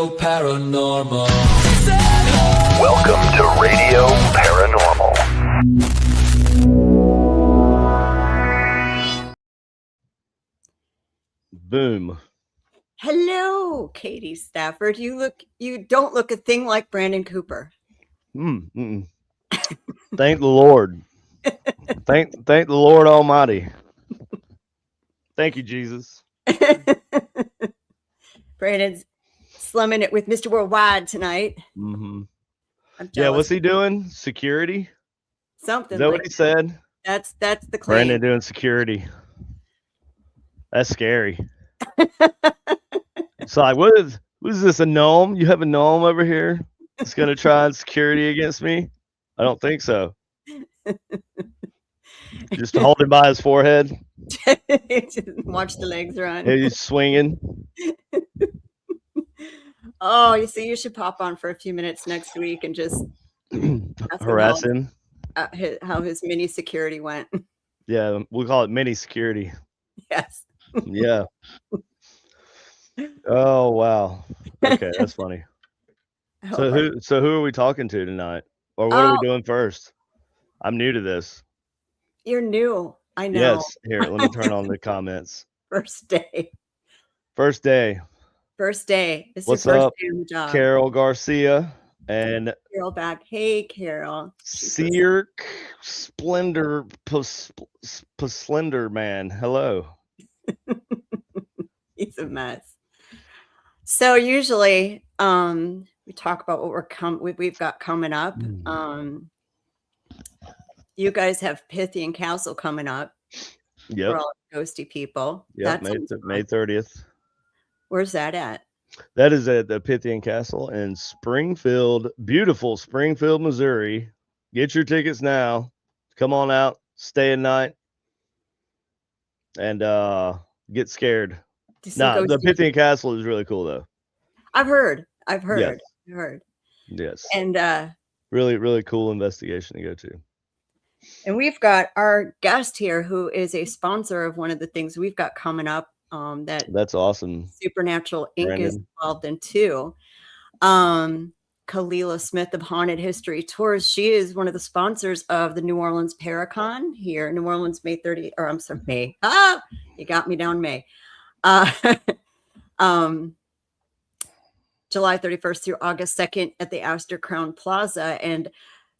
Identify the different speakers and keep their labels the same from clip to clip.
Speaker 1: Radio Paranormal.
Speaker 2: Welcome to Radio Paranormal.
Speaker 3: Boom.
Speaker 4: Hello, Katie Stafford. You don't look a thing like Brandon Cooper.
Speaker 3: Thank the Lord. Thank the Lord Almighty. Thank you, Jesus.
Speaker 4: Brandon's slumming it with Mr. Worldwide tonight.
Speaker 3: Mm-hmm.
Speaker 4: I'm jealous.
Speaker 3: Yeah, what's he doing? Security?
Speaker 4: Something.
Speaker 3: Is that
Speaker 4: like
Speaker 3: what he said?
Speaker 4: That's the claim.
Speaker 3: Brandon doing security. That's scary. It's like, what is this, a gnome? You have a gnome over here that's going to try and security against me? I don't think so. Just hold him by his forehead.
Speaker 4: Watch the legs run.
Speaker 3: He's swinging.
Speaker 4: Oh, you see, you should pop on for a few minutes next week and just
Speaker 3: Harass him.
Speaker 4: How his mini security went.
Speaker 3: Yeah, we call it mini security.
Speaker 4: Yes.
Speaker 3: Yeah. Oh wow. Okay, that's funny. So who are we talking to tonight? Or what are we doing first? I'm new to this.
Speaker 4: You're new. I know.
Speaker 3: Yes. Here, let me turn on the comments.
Speaker 4: First day.
Speaker 3: This
Speaker 4: Is
Speaker 3: What's
Speaker 4: your first
Speaker 3: up,
Speaker 4: day on the job.
Speaker 3: Carol Garcia and
Speaker 4: Carol back. Hey, Carol.
Speaker 3: Seer Splendor Slender Man. Hello.
Speaker 4: He's a mess. So usually we talk about what we've got coming up. You guys have Pythian and Castle coming up.
Speaker 3: Yep.
Speaker 4: For all ghosty people.
Speaker 3: Yep. May 30th.
Speaker 4: Where's that at?
Speaker 3: That is at the Pythian Castle in Springfield, beautiful Springfield, Missouri. Get your tickets now. Come on out, stay a night, and get scared. The Pythian Castle is really cool, though.
Speaker 4: I've heard.
Speaker 3: Yes.
Speaker 4: And
Speaker 3: really, really cool investigation to go to.
Speaker 4: And we've got our guest here who is a sponsor of one of the things we've got coming up. That's
Speaker 3: awesome.
Speaker 4: Supernatural Inc.
Speaker 3: Brandon
Speaker 4: is involved in too. Kalila Smith of Haunted History Tours. She is one of the sponsors of the New Orleans Paracon here in New Orleans, May 30th, or I'm sorry, May. You got me down May. July 31st through August 2nd at the Astor Crown Plaza. And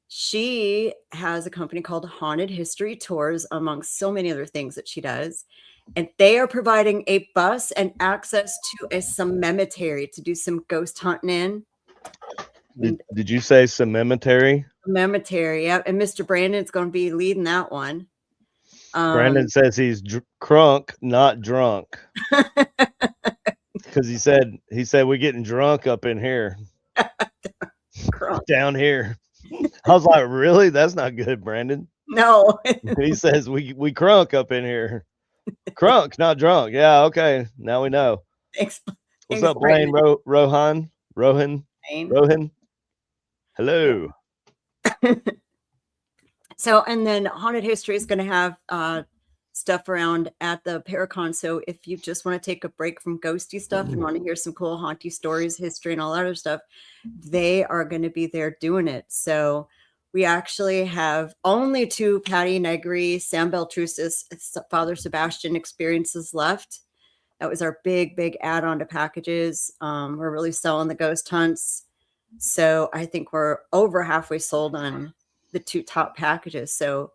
Speaker 4: she has a company called Haunted History Tours, amongst so many other things that she does. And they are providing a bus and access to a cemetery to do some ghost hunting in.
Speaker 3: Did you say cemetery?
Speaker 4: Cemetery, yeah. And Mr. Brandon's going to be leading that one.
Speaker 3: Brandon says he's crunk, not drunk. Because he said we're getting drunk up in here. Down here. I was like, really? That's not good, Brandon.
Speaker 4: No.
Speaker 3: He says we crunk up in here. Crunk, not drunk. Yeah, okay. Now we know.
Speaker 4: Thanks.
Speaker 3: What's up, Blaine? Rohan? Hello.
Speaker 4: So, and then Haunted History is going to have stuff around at the Paracon. So if you just want to take a break from ghosty stuff and want to hear some cool haunty stories, history, and all that other stuff, they are going to be there doing it. So we actually have only 2 Patty Negri, Sam Beltrusis, Father Sebastian experiences left. That was our big add-on to packages. We're really selling the ghost hunts. So I think we're over halfway sold on the 2 top packages. So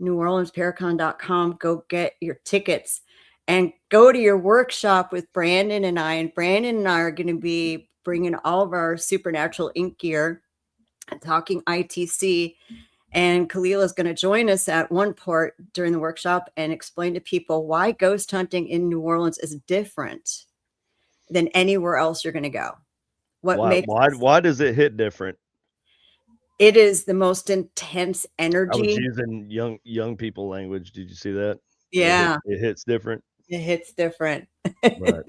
Speaker 4: NewOrleansParacon.com, go get your tickets and go to your workshop with Brandon and I. And Brandon and I are going to be bringing all of our Supernatural Inc. gear and talking ITC. And Kalila is going to join us at one part during the workshop and explain to people why ghost hunting in New Orleans is different than anywhere else you're going to go.
Speaker 3: Why does it hit different?
Speaker 4: It is the most intense energy.
Speaker 3: I was using young people language. Did you see that?
Speaker 4: Yeah.
Speaker 3: It hits different.
Speaker 4: It hits different.
Speaker 3: Right.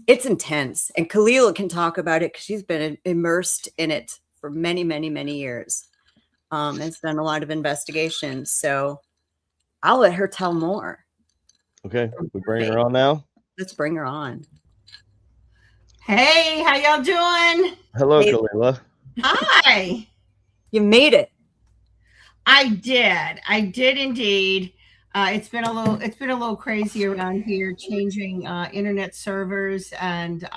Speaker 4: It's intense. And Kalila can talk about it because she's been immersed in it for many, many, many years. It's done a lot of investigations. So I'll let her tell more.
Speaker 3: Okay. We bring her on now.
Speaker 4: Let's bring her on.
Speaker 1: Hey, how y'all doing?
Speaker 3: Hello,
Speaker 4: Hey.
Speaker 3: Kalila.
Speaker 1: Hi.
Speaker 4: You made it.
Speaker 1: I did indeed. It's been a little crazy around here, changing internet servers, and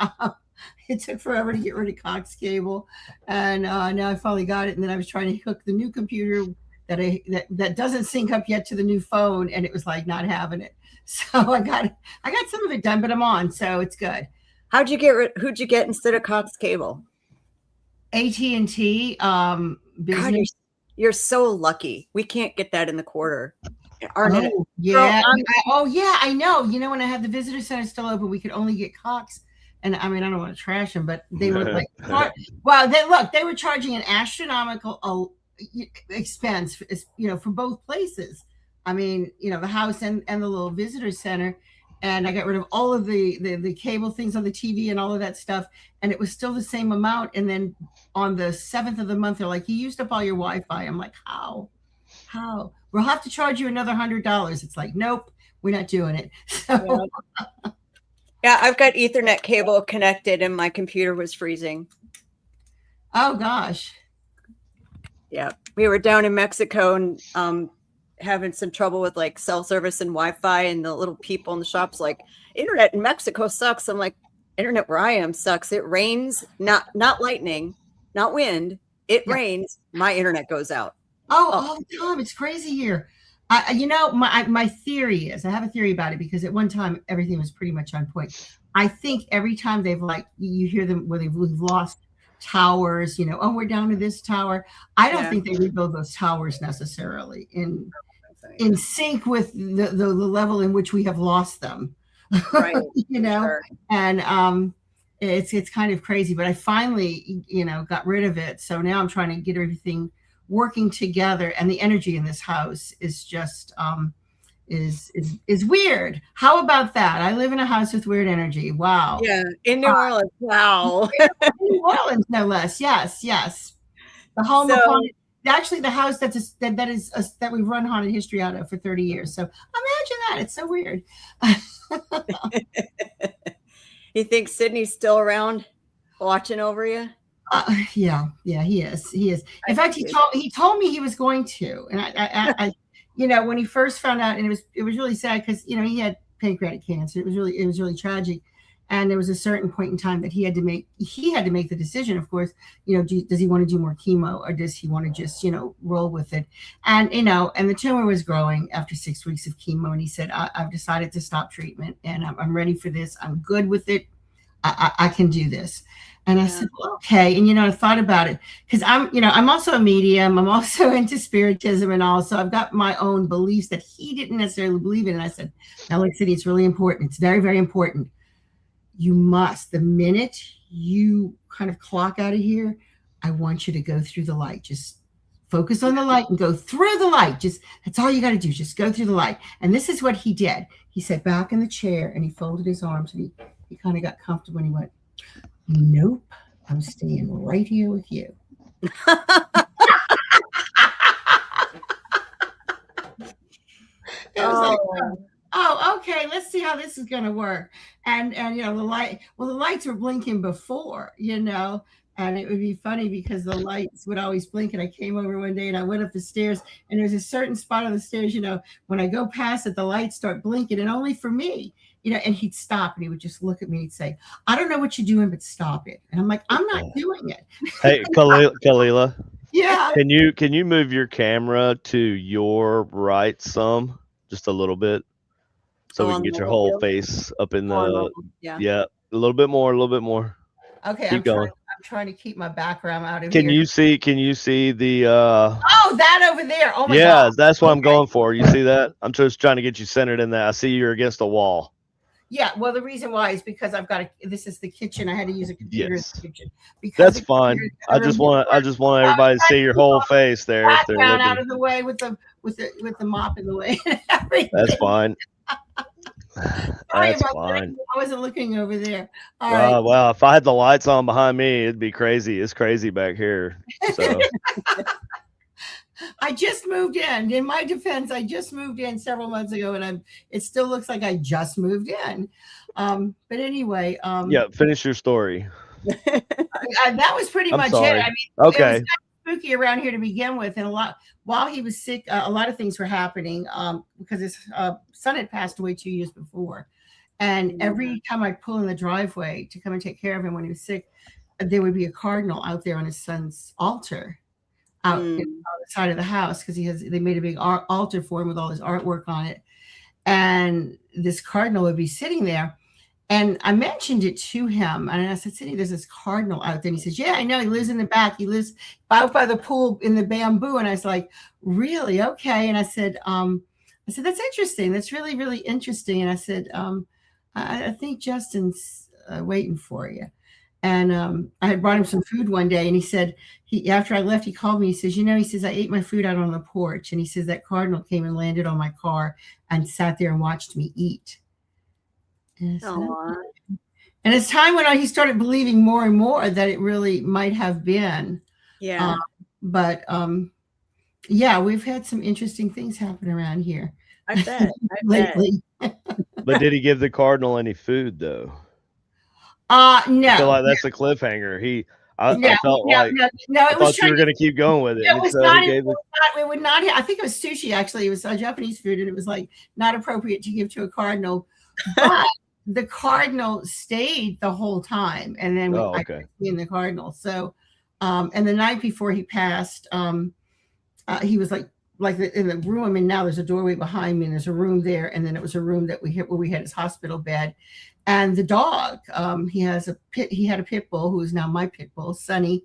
Speaker 1: it took forever to get rid of Cox cable, and now I finally got it. And then I was trying to hook the new computer that doesn't sync up yet to the new phone, and it was like not having it. So I got some of it done, but I'm on, so it's good.
Speaker 4: Who'd you get instead of Cox cable?
Speaker 1: AT&T
Speaker 4: God,
Speaker 1: business.
Speaker 4: you're so lucky. We can't get that in the quarter.
Speaker 1: Oh, yeah. I know. You know, when I had the visitor center still open, we could only get Cox. And I mean, I don't want to trash them, but they were like, they were charging an astronomical expense, for both places. I mean, the house and the little visitor center. And I got rid of all of the cable things on the TV and all of that stuff. And it was still the same amount. And then on the 7th of the month, they're like, you used up all your Wi-Fi. I'm like, how? We'll have to charge you another $100. It's like, nope, we're not doing it. So.
Speaker 4: Yeah, I've got Ethernet cable connected and my computer was freezing.
Speaker 1: Oh, gosh.
Speaker 4: Yeah, we were down in Mexico and having some trouble with like cell service and Wi-Fi, and the little people in the shops like, internet in Mexico sucks. I'm like, internet where I am sucks. It rains, not lightning, not wind. It rains. My internet goes out.
Speaker 1: All the time. It's crazy here. My theory is, I have a theory about it, because at one time everything was pretty much on point. I think every time they've you hear them where we've lost towers, we're down to this tower. I don't think they rebuild those towers necessarily in sync with the level in which we have lost them. Right. Sure. And it's kind of crazy, but I finally, got rid of it. So now I'm trying to get everything working together, and the energy in this house is just is weird. How about that? I live in a house with weird energy. Wow.
Speaker 4: Yeah, in New Orleans. Wow.
Speaker 1: In New Orleans, no less. Yes. The home of haunted, actually the house that we've run haunted history out of for 30 years. So imagine that. It's so weird.
Speaker 4: You think Sydney's still around watching over you?
Speaker 1: Yeah, he is. In fact, he told me he was going to, and I when he first found out, and it was really sad, because he had pancreatic cancer. It was really tragic, and there was a certain point in time that he had to make the decision. Of course, does he want to do more chemo, or does he want to just roll with it? And and the tumor was growing after 6 weeks of chemo, and he said, I've decided to stop treatment, and I'm ready for this. I'm good with it. I can do this. And I said, well, okay. And, I thought about it, because I'm also a medium. I'm also into spiritism and all. So I've got my own beliefs that he didn't necessarily believe in. And I said, now, look, City, it's really important. It's very, very important. You must, the minute you kind of clock out of here, I want you to go through the light. Just focus on the light and go through the light. That's all you got to do. Just go through the light. And this is what he did. He sat back in the chair and he folded his arms, and he kind of got comfortable, and he went, nope, I'm staying right here with you. Okay, let's see how this is going to work. And the lights were blinking before, and it would be funny because the lights would always blink. And I came over one day and I went up the stairs, and there's a certain spot on the stairs, when I go past it, the lights start blinking, and only for me. And he'd stop and he would just look at me and say, I don't know what you're doing, but stop it. And I'm like, I'm not doing it.
Speaker 3: Hey, Kalila.
Speaker 1: Yeah.
Speaker 3: Can you move your camera to your right some, just a little bit, so we can get your whole face up in the, a little bit more.
Speaker 1: Okay.
Speaker 3: Keep going.
Speaker 1: I'm trying to keep my background out of
Speaker 3: here. Can you see the,
Speaker 1: that over there. Oh my God.
Speaker 3: Yeah, that's what I'm going for. You see that? I'm just trying to get you centered in that. I see you're against the wall.
Speaker 1: Yeah, well, the reason why is because this is the kitchen. I had to use a computer in the kitchen.
Speaker 3: That's fine. I just want everybody to see your whole face there. If they're looking.
Speaker 1: Out of the way with the mop in the way.
Speaker 3: That's fine. That's
Speaker 1: fine. I wasn't looking over there.
Speaker 3: Well, if I had the lights on behind me, it'd be crazy. It's crazy back here. So
Speaker 1: I just moved in. In my defense, I just moved in several months ago, and it still looks like I just moved in. But anyway,
Speaker 3: Yeah, finish your story.
Speaker 1: that was pretty
Speaker 3: I'm
Speaker 1: much
Speaker 3: sorry.
Speaker 1: it. I mean, it was
Speaker 3: Okay.
Speaker 1: kind of spooky around here to begin with, and while he was sick, a lot of things were happening because his son had passed away 2 years before, and every time I pull in the driveway to come and take care of him when he was sick, there would be a cardinal out there on his son's altar, out on the side of the house, because they made a big altar for him with all his artwork on it, and this cardinal would be sitting there. And I mentioned it to him, and I said, Cindy, there's this cardinal out there. And he says, yeah, I know. He lives in the back. He lives out by the pool in the bamboo. And I was like, really? Okay. And I said, that's interesting. That's really, really interesting. And I said, I think Justin's waiting for you. And I had brought him some food one day, and he said, after I left, he called me. He says, he says, I ate my food out on the porch. And he says, that cardinal came and landed on my car and sat there and watched me eat. And as time went on, he started believing more and more that it really might have been.
Speaker 4: Yeah.
Speaker 1: Yeah, we've had some interesting things happen around here.
Speaker 4: I bet.
Speaker 1: Lately.
Speaker 3: But did he give the cardinal any food though?
Speaker 1: No.
Speaker 3: I feel like that's a cliffhanger. I felt like I thought you were going to keep going with it.
Speaker 1: It was not. It would not. I think it was sushi. Actually, it was Japanese food, and it was like not appropriate to give to a cardinal. But the cardinal stayed the whole time, and then I could see in the cardinal. So, and the night before he passed, he was like in the room I'm in now. There's a doorway behind me, and there's a room there, and then it was a room that where we had his hospital bed, and the dog. He had a pit bull who is now my pit bull, Sunny,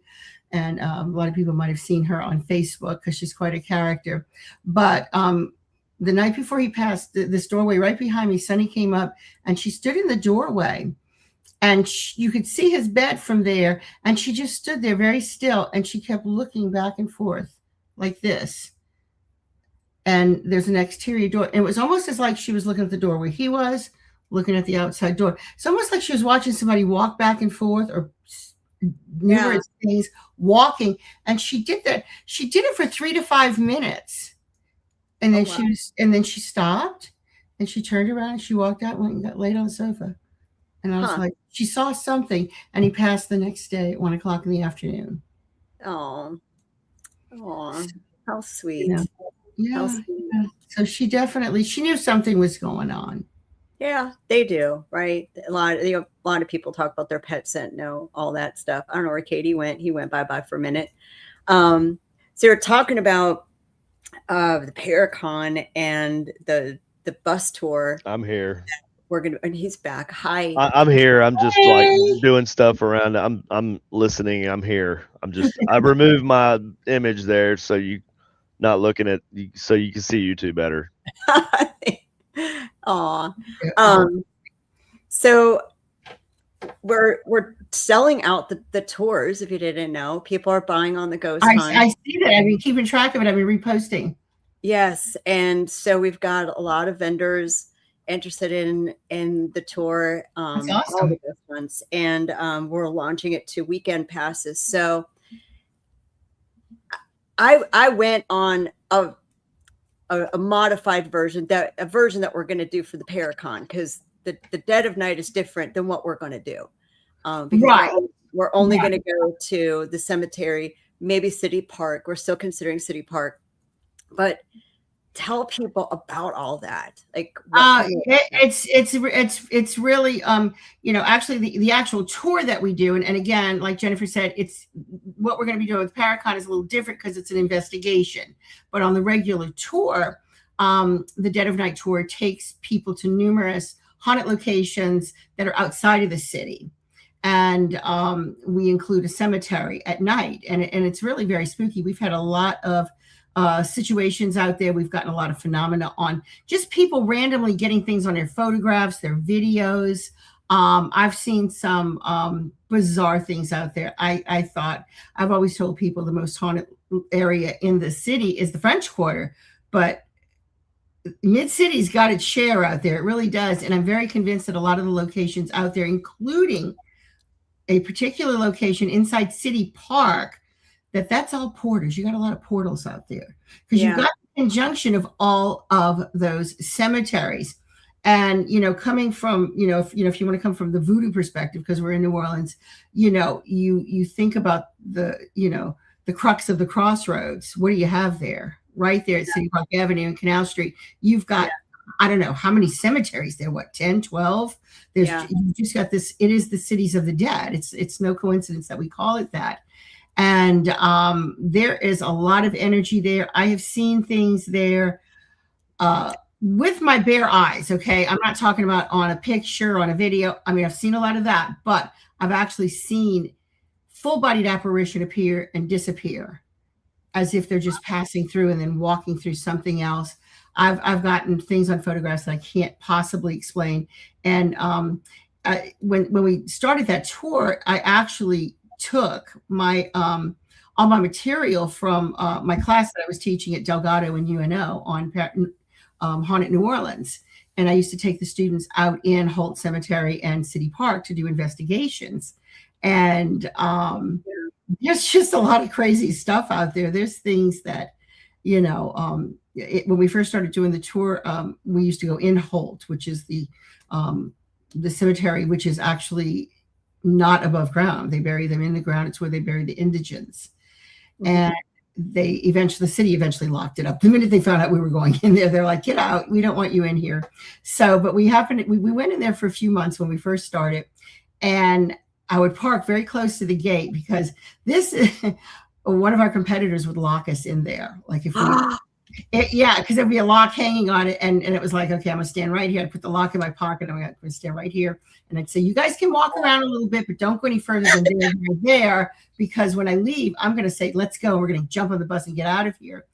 Speaker 1: and a lot of people might have seen her on Facebook because she's quite a character, but. The night before he passed, this doorway right behind me, Sunny came up and she stood in the doorway, and you could see his bed from there. And she just stood there very still, and she kept looking back and forth like this. And there's an exterior door. And it was almost as like she was looking at the door where he was, looking at the outside door. It's almost like she was watching somebody walk back and forth, or numerous things walking. And she did that. She did it for 3 to 5 minutes. And then she stopped, and she turned around, and she walked out, went and got laid on the sofa. And I was like, she saw something, and he passed the next day at 1:00 in the afternoon.
Speaker 4: Oh, how sweet.
Speaker 1: Yeah.
Speaker 4: How sweet.
Speaker 1: So she knew something was going on.
Speaker 4: Yeah, they do, right? A lot of people talk about their pets and know all that stuff. I don't know where Katie went. He went bye-bye for a minute. So you're talking about the Paracon and the bus tour.
Speaker 3: I'm here.
Speaker 4: And he's back. Hi.
Speaker 3: I'm here. I'm just like doing stuff around. I'm listening. I'm here. I removed my image there so you not looking at so you can see YouTube better.
Speaker 4: Aw. So we're selling out the tours. If you didn't know, people are buying on the ghost hunt.
Speaker 1: I see that. I've been keeping track of it. I've been reposting.
Speaker 4: Yes, and so we've got a lot of vendors interested in the tour.
Speaker 1: That's awesome.
Speaker 4: All the ghost hunts, and we're launching it to weekend passes. So I went on a modified version, a version that we're going to do for the Paracon, because the dead of night is different than what we're going to do.
Speaker 1: Right.
Speaker 4: We're only going to go to the cemetery, maybe City Park. We're still considering City Park, but tell people about all that. Like,
Speaker 1: it's really, actually the actual tour that we do. And again, like Jennifer said, it's what we're going to be doing with Paracon is a little different because it's an investigation, but on the regular tour, the Dead of Night tour takes people to numerous haunted locations that are outside of the city. And we include a cemetery at night. And it's really very spooky. We've had a lot of situations out there. We've gotten a lot of phenomena on just people randomly getting things on their photographs, their videos. I've seen some bizarre things out there. I've always told people the most haunted area in the city is the French Quarter, but Mid-City's got its share out there. It really does. And I'm very convinced that a lot of the locations out there, including a particular location inside City Park, that's all porters. You got a lot of portals out there because you've got the conjunction of all of those cemeteries. And, coming from, if you want to come from the voodoo perspective, because we're in New Orleans, you think about the crux of the crossroads. What do you have there? Right there at City Park Avenue and Canal Street. You've got, I don't know how many cemeteries there, 10, 12? You've just got this, it is the cities of the dead. It's no coincidence that we call it that. And there is a lot of energy there. I have seen things there with my bare eyes. Okay. I'm not talking about on a picture, on a video. I mean, I've seen a lot of that, but I've actually seen full-bodied apparition appear and disappear as if they're just passing through and then walking through something else. I've gotten things on photographs that I can't possibly explain. And when we started that tour, I actually took my all my material from my class that I was teaching at Delgado and UNO on Haunted New Orleans. And I used to take the students out in Holt Cemetery and City Park to do investigations. And there's just a lot of crazy stuff out there. There's things that, when we first started doing the tour, we used to go in Holt, which is the cemetery, which is actually not above ground. They bury them in the ground. It's where they bury the indigents. And the city eventually locked it up. The minute they found out we were going in there, they're like, get out. We don't want you in here. So, but we went in there for a few months when we first started, and I would park very close to the gate because one of our competitors would lock us in there. Like if because there'd be a lock hanging on it. And it was like, okay, I'm gonna stand right here. I'd put the lock in my pocket. I'm gonna stand right here. And I'd say, you guys can walk around a little bit, but don't go any further than there, because when I leave, I'm going to say, let's go. We're going to jump on the bus and get out of here.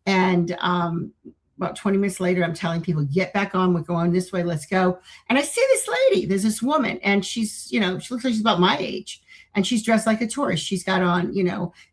Speaker 1: And about 20 minutes later, I'm telling people, get back on. We're going this way. Let's go. And I see this lady. There's this woman, and she's, she looks like she's about my age, and she's dressed like a tourist. She's got on,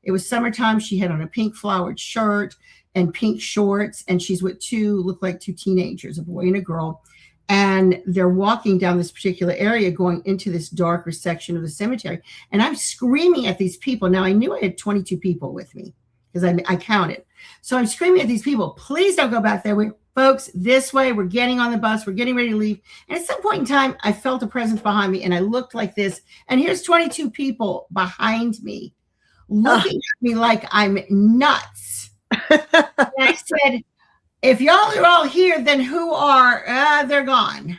Speaker 1: it was summertime. She had on a pink flowered shirt and pink shorts, and she's with look like two teenagers, a boy and a girl. And they're walking down this particular area going into this darker section of the cemetery. And I'm screaming at these people. Now, I knew I had 22 people with me because I counted. So I'm screaming at these people, please don't go back there. Folks, this way, we're getting on the bus. We're getting ready to leave. And at some point in time, I felt a presence behind me, and I looked like this. And here's 22 people behind me looking at me like I'm nuts. And I said, if y'all are all here, then who are, they're gone.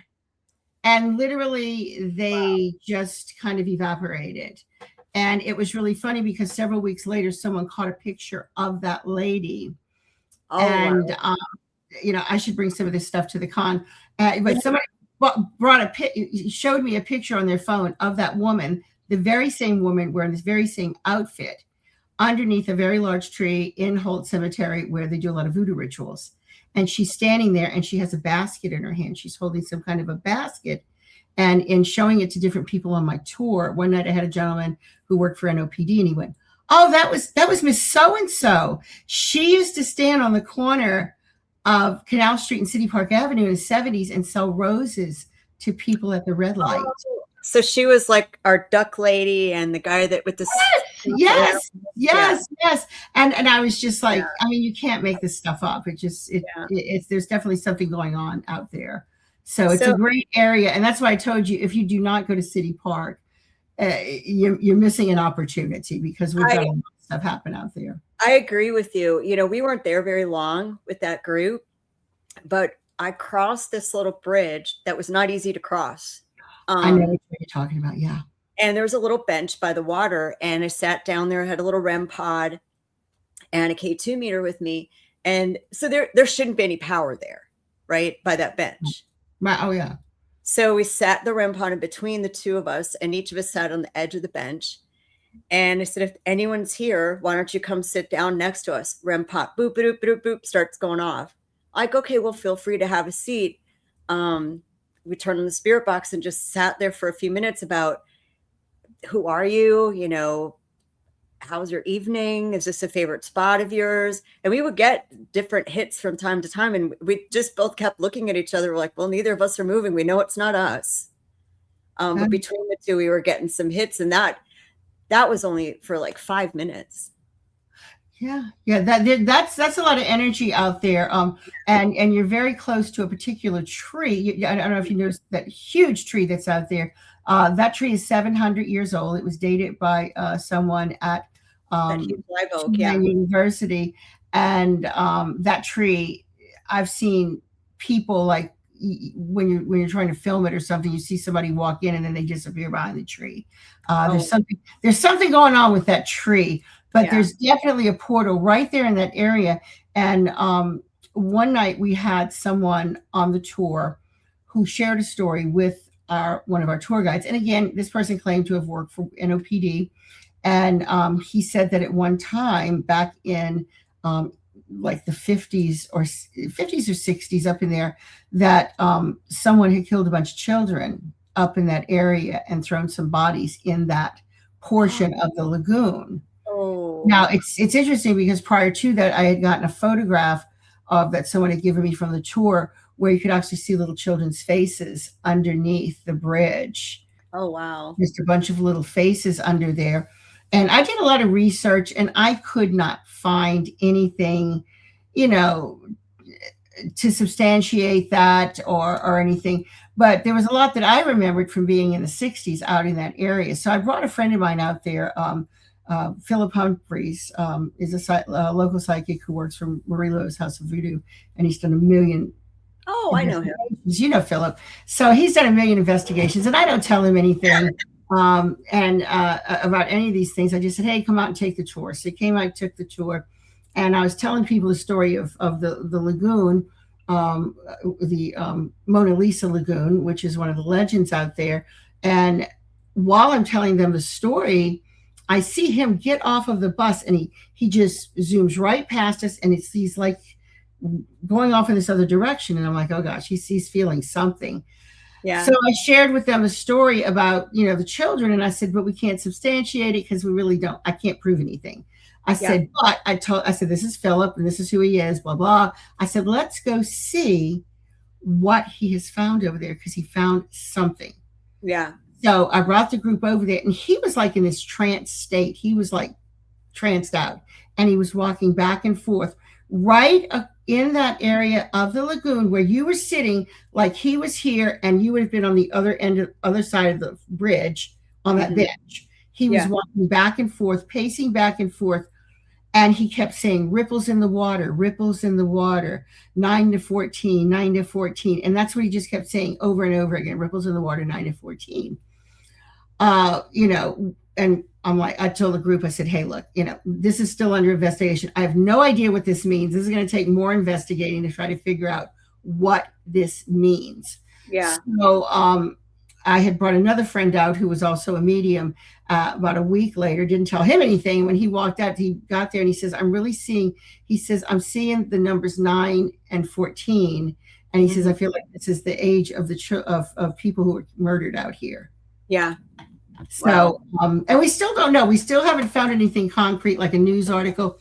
Speaker 1: And literally they just kind of evaporated. And it was really funny because several weeks later, someone caught a picture of that lady. And, I should bring some of this stuff to the con. But somebody showed me a picture on their phone of that woman, the very same woman wearing this very same outfit underneath a very large tree in Holt Cemetery where they do a lot of voodoo rituals. And she's standing there and she has a basket in her hand. She's holding some kind of a basket. And in showing it to different people on my tour, one night I had a gentleman who worked for NOPD, and he went, oh, that was Miss So-and-so. She used to stand on the corner of Canal Street and City Park Avenue in the 70s and sell roses to people at the red light.
Speaker 4: So she was like our duck lady and the guy that with the
Speaker 1: yes. And I was just like, I mean, you can't make this stuff up. It's there's definitely something going on out there. So it's a great area. And that's why I told you, if you do not go to City Park, you're missing an opportunity because we've got a lot of stuff happen out there.
Speaker 4: I agree with you. We weren't there very long with that group, but I crossed this little bridge that was not easy to cross.
Speaker 1: I know what you're talking about. Yeah.
Speaker 4: And there was a little bench by the water, and I sat down there, had a little REM pod and a K2 meter with me. And so there shouldn't be any power there, right? By that bench.
Speaker 1: Right. Oh yeah.
Speaker 4: So we sat the REM pod in between the two of us, and each of us sat on the edge of the bench. And I said, if anyone's here, why don't you come sit down next to us? REM pod, boop, boop, boop, boop, starts going off. Like, okay, well, feel free to have a seat. We turned on the spirit box and just sat there for a few minutes about who are you? How's your evening? Is this a favorite spot of yours? And we would get different hits from time to time. And we just both kept looking at each other. We're like, well, neither of us are moving. We know it's not us. But between the two, we were getting some hits. And that was only for like 5 minutes.
Speaker 1: Yeah. That's a lot of energy out there. And you're very close to a particular tree. I don't know if you noticed that huge tree that's out there. That tree is 700 years old. It was dated by someone at
Speaker 4: That huge live oak, yeah.
Speaker 1: University, and that tree, I've seen people like when you're trying to film it or something, you see somebody walk in and then they disappear behind the tree. There's something going on with that tree, but there's definitely a portal right there in that area. And one night we had someone on the tour who shared a story with one of our tour guides. And again, this person claimed to have worked for NOPD. And he said that at one time back in like the 50s or 60s up in there, that someone had killed a bunch of children up in that area and thrown some bodies in that portion of the lagoon.
Speaker 4: Oh.
Speaker 1: Now it's interesting because prior to that, I had gotten a photograph of that someone had given me from the tour where you could actually see little children's faces underneath the bridge.
Speaker 4: Oh, wow.
Speaker 1: Just a bunch of little faces under there. And I did a lot of research and I could not find anything, to substantiate that or anything. But there was a lot that I remembered from being in the 60s out in that area. So I brought a friend of mine out there. Philip Humphreys is a local psychic who works for Marie Lowe's House of Voodoo. And he's done a million.
Speaker 4: Oh, I know him.
Speaker 1: You know Philip. So he's done a million investigations and I don't tell him anything. About any of these things. I just said, hey, come out and take the tour. So he came out, took the tour, and I was telling people the story of the lagoon, the Mona Lisa Lagoon, which is one of the legends out there. And while I'm telling them the story, I see him get off of the bus and he just zooms right past us and he's like going off in this other direction. And I'm like, oh gosh, he's feeling something.
Speaker 4: Yeah.
Speaker 1: So I shared with them a story about, the children. And I said, but we can't substantiate it because we really don't. I can't prove anything. I said, but I said, this is Philip and this is who he is, blah, blah. I said, let's go see what he has found over there because he found something.
Speaker 4: Yeah.
Speaker 1: So I brought the group over there and he was like in this trance state. He was like tranced out and he was walking back and forth right in that area of the lagoon where you were sitting, like he was here and you would have been on the other side of the bridge on that bench. He was walking back and forth, pacing back and forth. And he kept saying, ripples in the water, 9 to 14, 9 to 14. And that's what he just kept saying over and over again, ripples in the water, 9 to 14. And I'm like, I told the group, I said, hey, look, this is still under investigation. I have no idea what this means. This is going to take more investigating to try to figure out what this means.
Speaker 4: Yeah.
Speaker 1: So I had brought another friend out who was also a medium about a week later, didn't tell him anything. When he walked out, he got there and he says, I'm seeing the numbers 9 and 14. And he says, I feel like this is the age of of people who were murdered out here.
Speaker 4: Yeah.
Speaker 1: So, and we still don't know. We still haven't found anything concrete like a news article,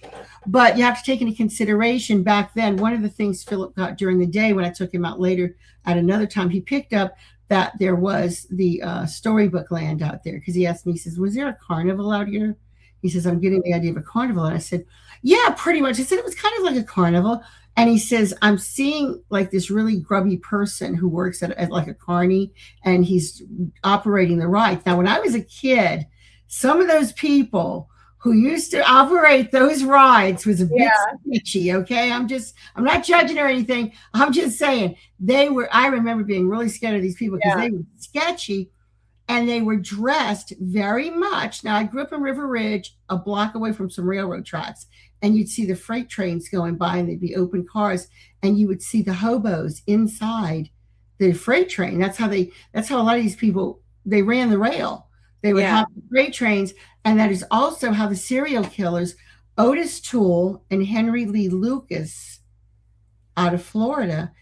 Speaker 1: but you have to take into consideration back then, one of the things Philip got during the day when I took him out later at another time, he picked up that there was the storybook land out there because he asked me, he says, was there a carnival out here? He says, I'm getting the idea of a carnival. And I said, yeah, pretty much. I said, it was kind of like a carnival. And he says, I'm seeing like this really grubby person who works at like a carny and he's operating the rides. Now, when I was a kid, some of those people who used to operate those rides was a bit sketchy. Okay. I'm not judging or anything. I'm just saying I remember being really scared of these people because they were sketchy and they were dressed very much. Now I grew up in River Ridge, a block away from some railroad tracks, and you'd see the freight trains going by and they'd be open cars and you would see the hobos inside the freight train. That's how a lot of these people, they ran the rail. They would have the freight trains. And that is also how the serial killers, Otis Toole and Henry Lee Lucas out of Florida,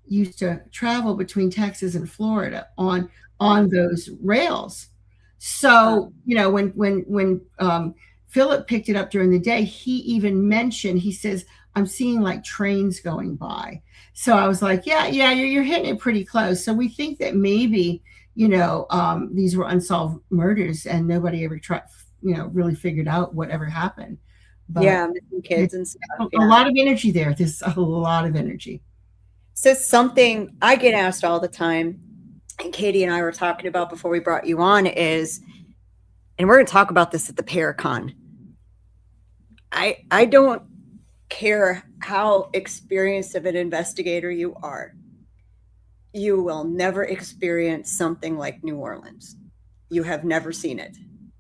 Speaker 1: used to travel between Texas and Florida on those rails. So, when Philip picked it up during the day, he even mentioned, he says, I'm seeing like trains going by. So I was like, yeah, you're hitting it pretty close. So we think that maybe, these were unsolved murders and nobody ever really figured out whatever happened. But
Speaker 4: Yeah, missing kids and stuff.
Speaker 1: a
Speaker 4: Yeah.
Speaker 1: lot of energy there. There's a lot of energy.
Speaker 4: So something I get asked all the time, and Katie and I were talking about before we brought you on is, and we're going to talk about this at the Paracon. I don't care how experienced of an investigator you are. You will never experience something like New Orleans. You have never seen it.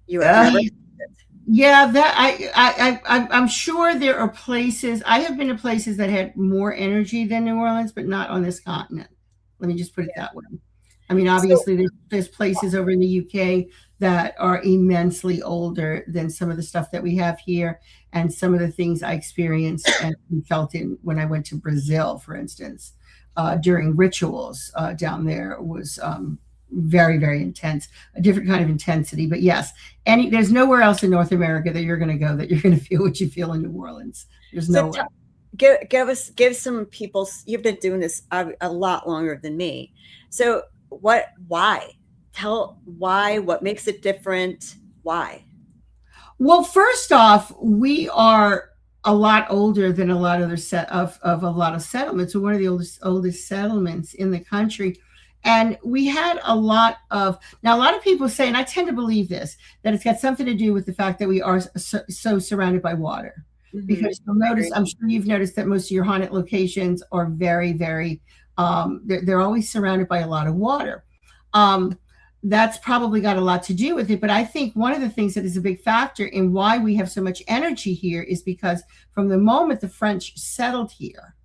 Speaker 4: You have never seen it.
Speaker 1: Yeah, that I'm sure there are places. I have been to places that had more energy than New Orleans, but not on this continent. Let me just put it that way. I mean, obviously, there's places over in the UK that are immensely older than some of the stuff that we have here, and some of the things I experienced and felt in when I went to Brazil, for instance, during rituals down there was very, very intense, a different kind of intensity. But yes, there's nowhere else in North America that you're going to go that you're going to feel what you feel in New Orleans. There's nowhere.
Speaker 4: Give some people, you've been doing this a lot longer than me. So why? Tell why, what makes it different? Why?
Speaker 1: Well, first off, we are a lot older than a lot of a lot of settlements. We're one of the oldest settlements in the country. And we had a lot of people say, and I tend to believe this, that it's got something to do with the fact that we are so surrounded by water. Mm-hmm. Because you'll notice, I'm sure you've noticed that most of your haunted locations are very, very, they're always surrounded by a lot of water. That's probably got a lot to do with it. But I think one of the things that is a big factor in why we have so much energy here is because from the moment the French settled here,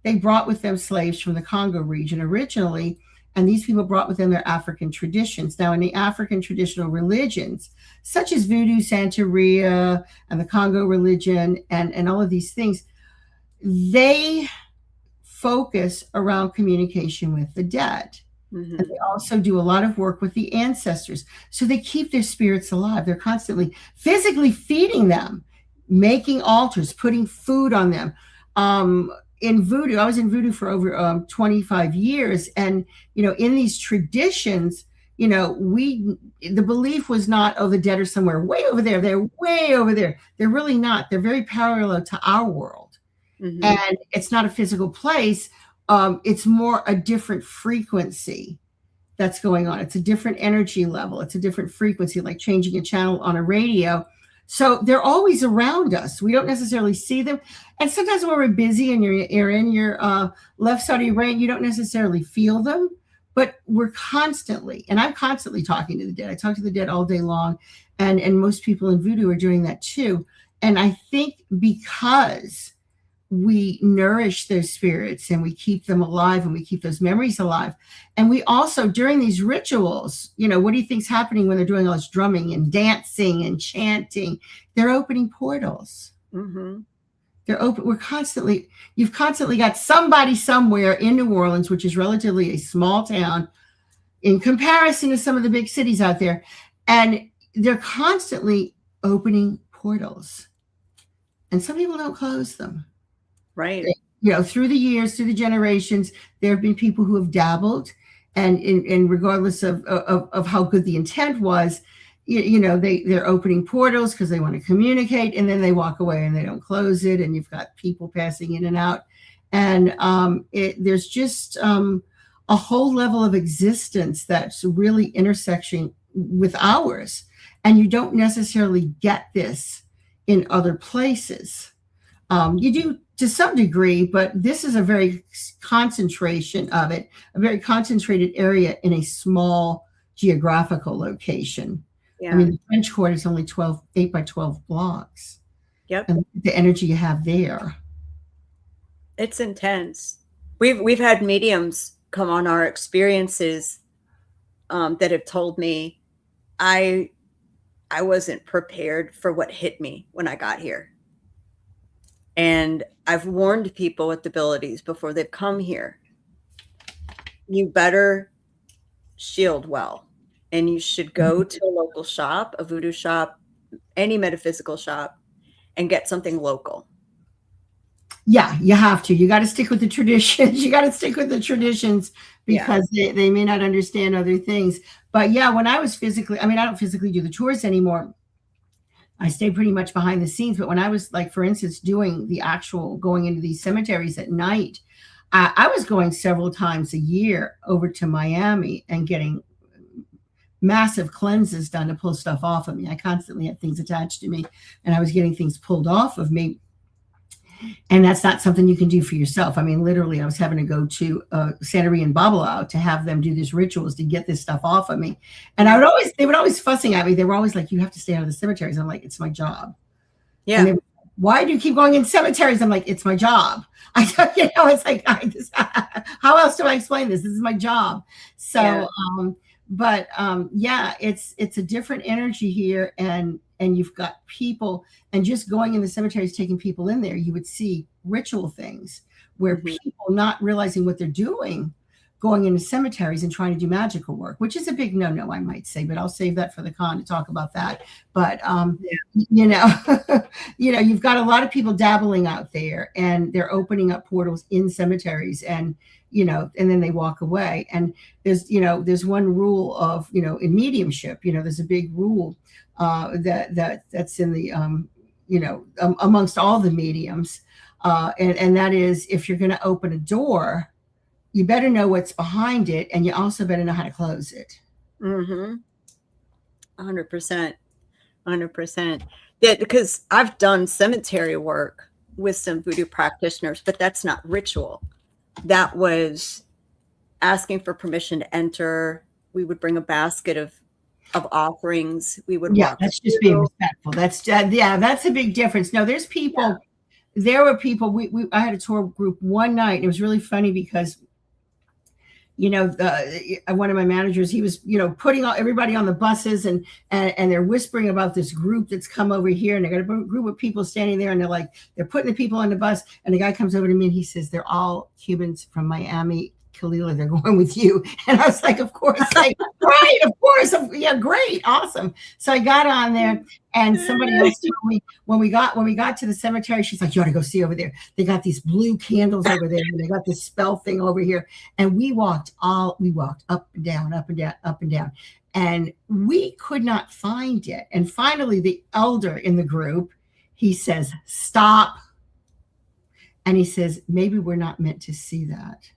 Speaker 1: they brought with them slaves from the Congo region originally. And these people brought with them their African traditions. Now, in the African traditional religions, such as Voodoo, Santeria, and the Congo religion, and all of these things, they focus around communication with the dead. Mm-hmm. And they also do a lot of work with the ancestors. So they keep their spirits alive. They're constantly physically feeding them, making altars, putting food on them. In Voodoo, I was in Voodoo for over 25 years. And, in these traditions, the belief was not, oh, the dead are somewhere way over there. They're way over there. They're really not. They're very parallel to our world. Mm-hmm. And it's not a physical place. It's more a different frequency that's going on. It's a different energy level. It's a different frequency, like changing a channel on a radio. So they're always around us. We don't necessarily see them. And sometimes when we're busy and you're in your left side of your brain, you don't necessarily feel them, but we're constantly, and I'm constantly talking to the dead. I talk to the dead all day long. And most people in Voodoo are doing that too. And I think because we nourish those spirits and we keep them alive and we keep those memories alive. And we also, during these rituals, what do you think's happening when they're doing all this drumming and dancing and chanting? They're opening portals. Mm-hmm. They're open. You've constantly got somebody somewhere in New Orleans, which is relatively a small town in comparison to some of the big cities out there. And they're constantly opening portals. And some people don't close them.
Speaker 4: Right.
Speaker 1: Through the years, through the generations, there have been people who have dabbled, and regardless of how good the intent was, they're opening portals because they want to communicate, and then they walk away and they don't close it, and you've got people passing in and out, and there's just a whole level of existence that's really intersecting with ours, and you don't necessarily get this in other places. You do to some degree, but this is a very concentration of it, a very concentrated area in a small geographical location. Yeah. I mean, the French Court is only 8 by 12 blocks.
Speaker 4: Yep.
Speaker 1: And the energy you have there.
Speaker 4: It's intense. We've had mediums come on our experiences that have told me I wasn't prepared for what hit me when I got here. And I've warned people with abilities before they've come here. You better shield well. And you should go to a local shop, a voodoo shop, any metaphysical shop, and get something local.
Speaker 1: Yeah, you have to. You got to stick with the traditions. Because they may not understand other things. But yeah, when I was I don't physically do the tours anymore. I stayed pretty much behind the scenes. But when I was like, for instance, doing the actual going into these cemeteries at night, I was going several times a year over to Miami and getting massive cleanses done to pull stuff off of me. I constantly had things attached to me, and I was getting things pulled off of me. And that's not something you can do for yourself. I mean, literally, I was having to go to Santeria and Babalao to have them do these rituals to get this stuff off of me. And they would always fussing at me. They were always like, you have to stay out of the cemeteries. I'm like, it's my job.
Speaker 4: Yeah.
Speaker 1: And why do you keep going in cemeteries? I'm like, it's my job. It's like, how else do I explain this? This is my job. So, yeah. It's a different energy here, and you've got people, and just going in the cemeteries, taking people in there, you would see ritual things where people not realizing what they're doing, going into cemeteries and trying to do magical work, which is a big no-no, I might say, but I'll save that for the con to talk about that. But, you've got a lot of people dabbling out there, and they're opening up portals in cemeteries, and then they walk away. And there's one rule of, in mediumship, there's a big rule that's in the, amongst all the mediums. And that is, if you're going to open a door, you better know what's behind it, and you also better know how to close it.
Speaker 4: 100%. 100%. Yeah, because I've done cemetery work with some voodoo practitioners, but that's not ritual. That was asking for permission to enter. We would bring a basket of offerings. We would
Speaker 1: that's just being respectful. That's a big difference. No, there's people. There were people. I had a tour group one night, and it was really funny because one of my managers, he was, putting everybody on the buses, and they're whispering about this group that's come over here, and they got a group of people standing there, and they're putting the people on the bus, and the guy comes over to me and he says, they're all Cubans from Miami. Kalila, they're going with you. And I was like, of course, right, of course. Yeah, great, awesome. So I got on there, and somebody else told me when we got to the cemetery, she's like, you ought to go see over there. They got these blue candles over there, and they got this spell thing over here. And we walked up and down, up and down, up and down. And we could not find it. And finally, the elder in the group, he says, stop. And he says, maybe we're not meant to see that.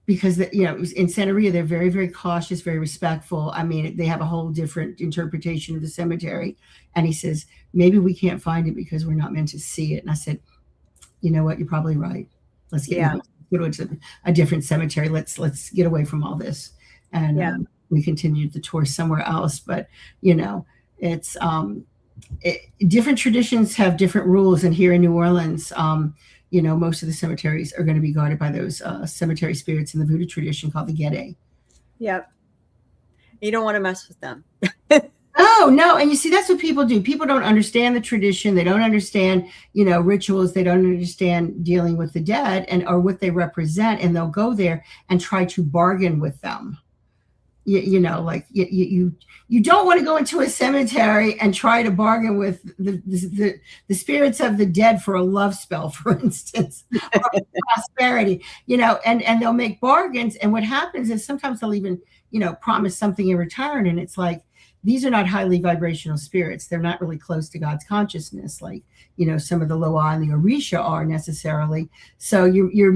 Speaker 1: Because in Santeria, they're very, very cautious, very respectful. I mean, they have a whole different interpretation of the cemetery. And he says, maybe we can't find it because we're not meant to see it. And I said, you know what? You're probably right. Let's go to a different cemetery. Let's get away from all this. And we continued the tour somewhere else. But it's different traditions have different rules. And here in New Orleans, most of the cemeteries are going to be guarded by those cemetery spirits in the voodoo tradition called the Gede. Yep.
Speaker 4: You don't want to mess with them.
Speaker 1: Oh, no. And you see, that's what people do. People don't understand the tradition. They don't understand, rituals. They don't understand dealing with the dead or what they represent. And they'll go there and try to bargain with them. You don't want to go into a cemetery and try to bargain with the spirits of the dead for a love spell, for instance, or prosperity, and they'll make bargains. And what happens is sometimes they'll even, promise something in return. And it's like, these are not highly vibrational spirits. They're not really close to God's consciousness, like, some of the Loa and the Orisha are necessarily. So you're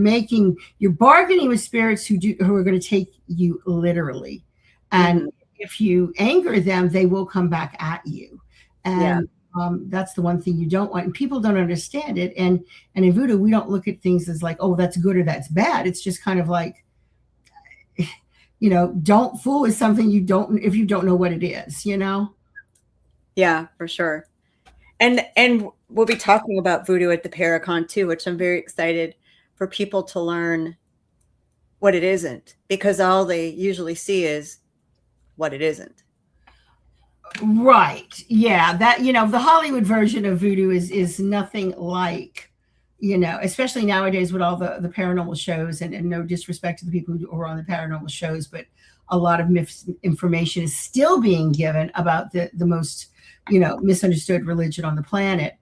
Speaker 1: bargaining with spirits who are going to take you literally. And if you anger them, they will come back at you. And that's the one thing you don't want. And people don't understand it. And in voodoo, we don't look at things as like, oh, that's good or that's bad. It's just kind of like, don't fool with something if you don't know what it is,
Speaker 4: Yeah, for sure. And we'll be talking about voodoo at the Paracon too, which I'm very excited for people to learn what it isn't, because all they usually see is what it isn't.
Speaker 1: Right. Yeah. That, the Hollywood version of voodoo is nothing like, especially nowadays with all the paranormal shows, and no disrespect to the people who are on the paranormal shows, but a lot of misinformation is still being given about the most, misunderstood religion on the planet.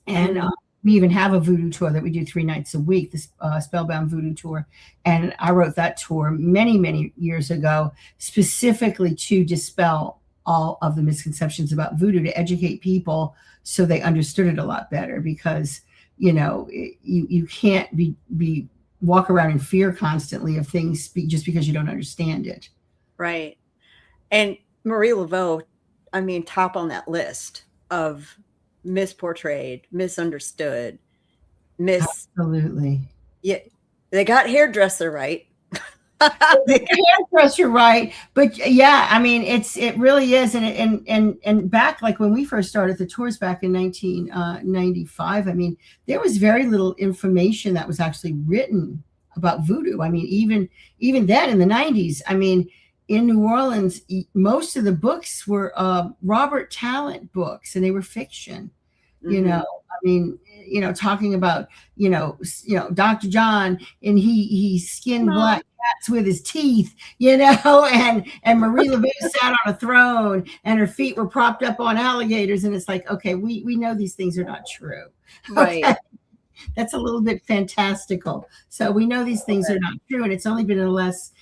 Speaker 1: And we even have a voodoo tour that we do 3 nights a week, this Spellbound Voodoo Tour. And I wrote that tour many, many years ago, specifically to dispel all of the misconceptions about voodoo, to educate people so they understood it a lot better, because, you can't be walk around in fear constantly of things just because you don't understand it.
Speaker 4: Right. And Marie Laveau, I mean, top on that list of misportrayed, misunderstood,
Speaker 1: Absolutely.
Speaker 4: Yeah, they got hairdresser right.
Speaker 1: Hairdresser right, but yeah, I mean, it really is, and back, like when we first started the tours back in 1995, I mean, there was very little information that was actually written about voodoo. I mean, even then in the 90s, I mean, in New Orleans, most of the books were Robert Talent books, and they were fiction. I mean, talking about, Dr. John, and he skinned black cats with his teeth, and Marie Laveau sat on a throne and her feet were propped up on alligators. And it's like, okay, we know these things are not true.
Speaker 4: Right.
Speaker 1: Okay? That's a little bit fantastical. So we know these things are not true. And it's only been in the last,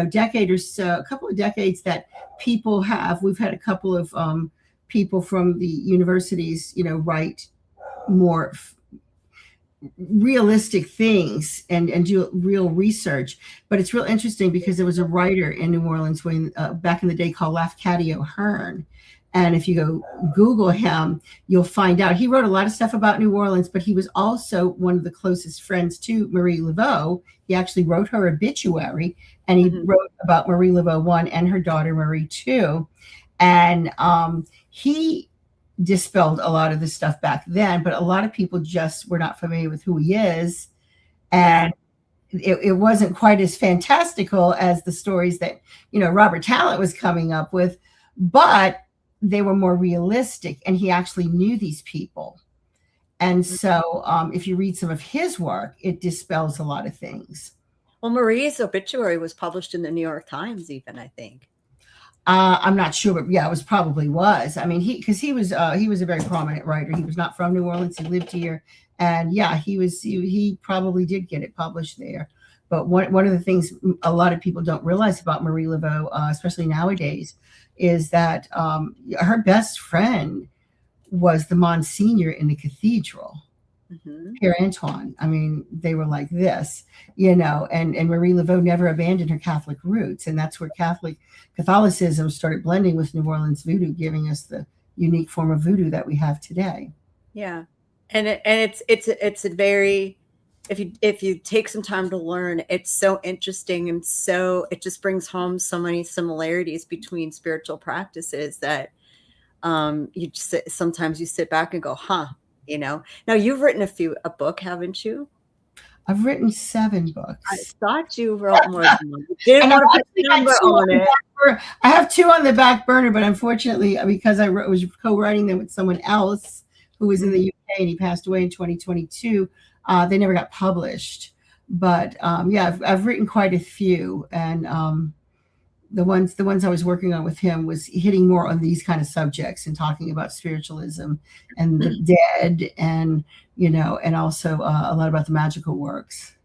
Speaker 1: decade or so, a couple of decades, that we've had a couple of people from the universities, write more realistic things and do real research. But it's real interesting because there was a writer in New Orleans back in the day called Lafcadio Hearn. And if you go Google him, you'll find out he wrote a lot of stuff about New Orleans, but he was also one of the closest friends to Marie Laveau. He actually wrote her obituary, and he wrote about Marie Laveau I and her daughter Marie II. And he dispelled a lot of the stuff back then, but a lot of people just were not familiar with who he is. And it wasn't quite as fantastical as the stories that, Robert Talent was coming up with, but they were more realistic, and he actually knew these people. And so if you read some of his work, it dispels a lot of things.
Speaker 4: Well, Marie's obituary was published in the New York Times even, I think.
Speaker 1: I'm not sure, but yeah, it probably was. I mean, he was a very prominent writer. He was not from New Orleans. He lived here, and yeah, he probably did get it published there. But one of the things a lot of people don't realize about Marie Laveau, especially nowadays, is that her best friend was the Monsignor in the cathedral, Pierre Antoine. I mean, they were like this, and Marie Laveau never abandoned her Catholic roots, and that's where Catholicism started blending with New Orleans voodoo, giving us the unique form of voodoo that we have today.
Speaker 4: Yeah, and it's a very, if you take some time to learn, it's so interesting, and so it just brings home so many similarities between spiritual practices that sometimes you sit back and go, huh. Now you've written a book, haven't you?
Speaker 1: I've written 7 books.
Speaker 4: I thought you wrote more than one. Didn't want to put number on it.
Speaker 1: I have 2 on the back burner, but unfortunately, because I was co-writing them with someone else who was in the UK, and he passed away in 2022, they never got published. But yeah, I've written quite a few, and the ones I was working on with him was hitting more on these kind of subjects and talking about spiritualism and the dead, and and also a lot about the magical works.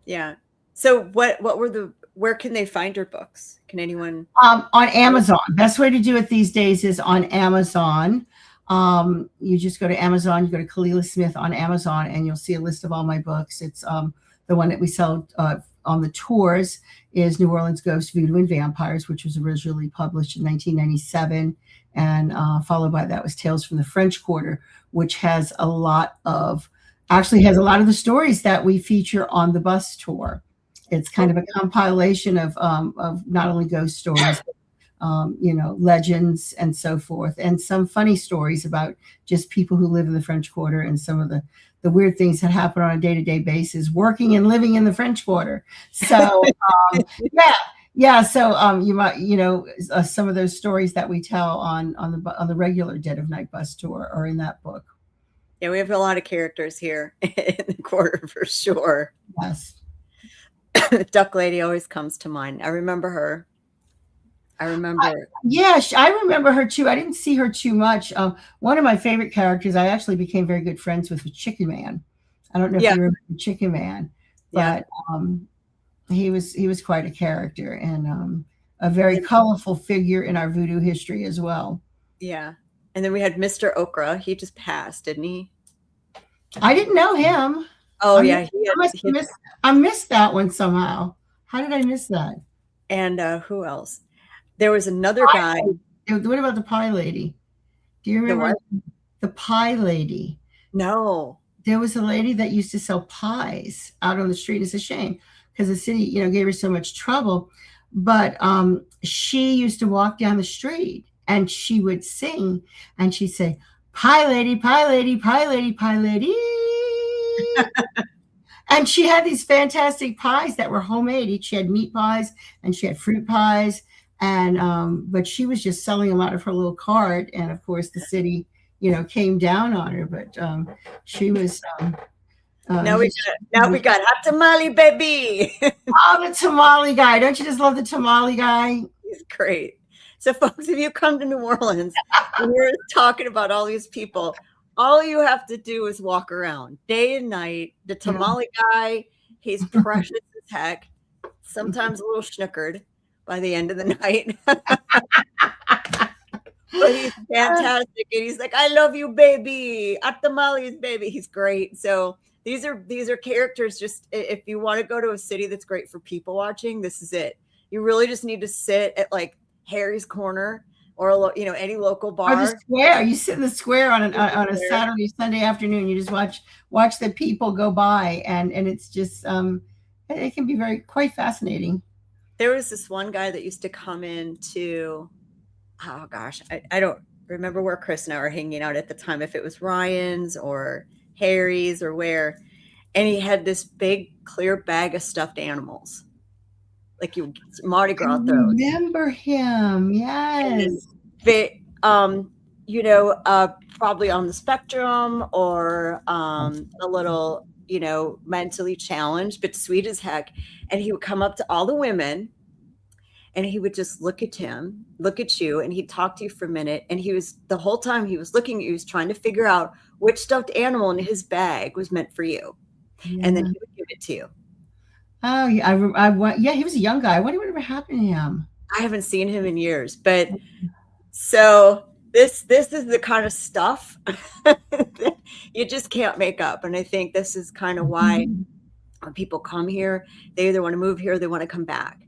Speaker 4: Yeah. So where can they find your books? Can anyone?
Speaker 1: On Amazon. Best way to do it these days is on Amazon. You just go to Amazon, you go to Kalila Smith on Amazon, and you'll see a list of all my books. It's the one that we sell on the tours is New Orleans Ghosts, Voodoo, and Vampires, which was originally published in 1997. And followed by that was Tales from the French Quarter, which has a lot of the stories that we feature on the bus tour. It's kind of a compilation of not only ghost stories, but, legends and so forth, and some funny stories about just people who live in the French Quarter and some of the weird things that happen on a day-to-day basis working and living in the French Quarter. So yeah. So you might, some of those stories that we tell on the regular Dead of Night bus tour are in that book.
Speaker 4: Yeah, we have a lot of characters here in the quarter for sure.
Speaker 1: Yes.
Speaker 4: Duck Lady always comes to mind. I remember her. I remember her too. I didn't see her too much. One of my favorite characters I actually became very good friends with was Chicken Man. I don't know if you remember Chicken Man, but he was quite a character, and
Speaker 1: a very colorful figure in our voodoo history as well.
Speaker 4: Yeah. And then we had Mr. Okra. He just passed, didn't he?
Speaker 1: I didn't know him.
Speaker 4: Oh,
Speaker 1: I missed that one somehow. How did I miss that?
Speaker 4: And who else? There was another guy.
Speaker 1: What about the pie lady? Do you remember the pie lady?
Speaker 4: No.
Speaker 1: There was a lady that used to sell pies out on the street. It's a shame because the city, gave her so much trouble. But she used to walk down the street and she would sing and she'd say, "Pie lady, pie lady, pie lady, pie lady." And she had these fantastic pies that were homemade. She had meat pies and she had fruit pies. And but she was just selling them out of her little cart. And of course, the city, came down on her. But she was.
Speaker 4: Now we got hot tamale, baby.
Speaker 1: Oh, the tamale guy! Don't you just love the tamale guy?
Speaker 4: He's great. So, folks, if you come to New Orleans and we're talking about all these people, all you have to do is walk around day and night. The tamale guy, he's precious as heck. Sometimes a little schnookered by the end of the night. But he's fantastic. And he's like, "I love you, baby. At tamales, baby." He's great. So these are characters. Just if you want to go to a city that's great for people watching, this is it. You really just need to sit at like Harry's Corner or any local bar.
Speaker 1: Or the square. You sit in the square on a Saturday, Sunday afternoon. You just watch the people go by, and it's just it can be quite fascinating.
Speaker 4: There was this one guy that used to come into, oh gosh, I don't remember where Chris and I were hanging out at the time, if it was Ryan's or Harry's or where, and he had this big clear bag of stuffed animals. Like Mardi Gras throws.
Speaker 1: Remember him? Yes.
Speaker 4: Probably on the spectrum or a little, mentally challenged, but sweet as heck. And he would come up to all the women and he would just look at you, and he'd talk to you for a minute. And the whole time he was looking at you, he was trying to figure out which stuffed animal in his bag was meant for you. Yeah. And then he would give it to you.
Speaker 1: Oh, yeah, he was a young guy. I wonder whatever happened to him.
Speaker 4: I haven't seen him in years, but so this is the kind of stuff you just can't make up. And I think this is kind of why when people come here, they either want to move here or they want to come back,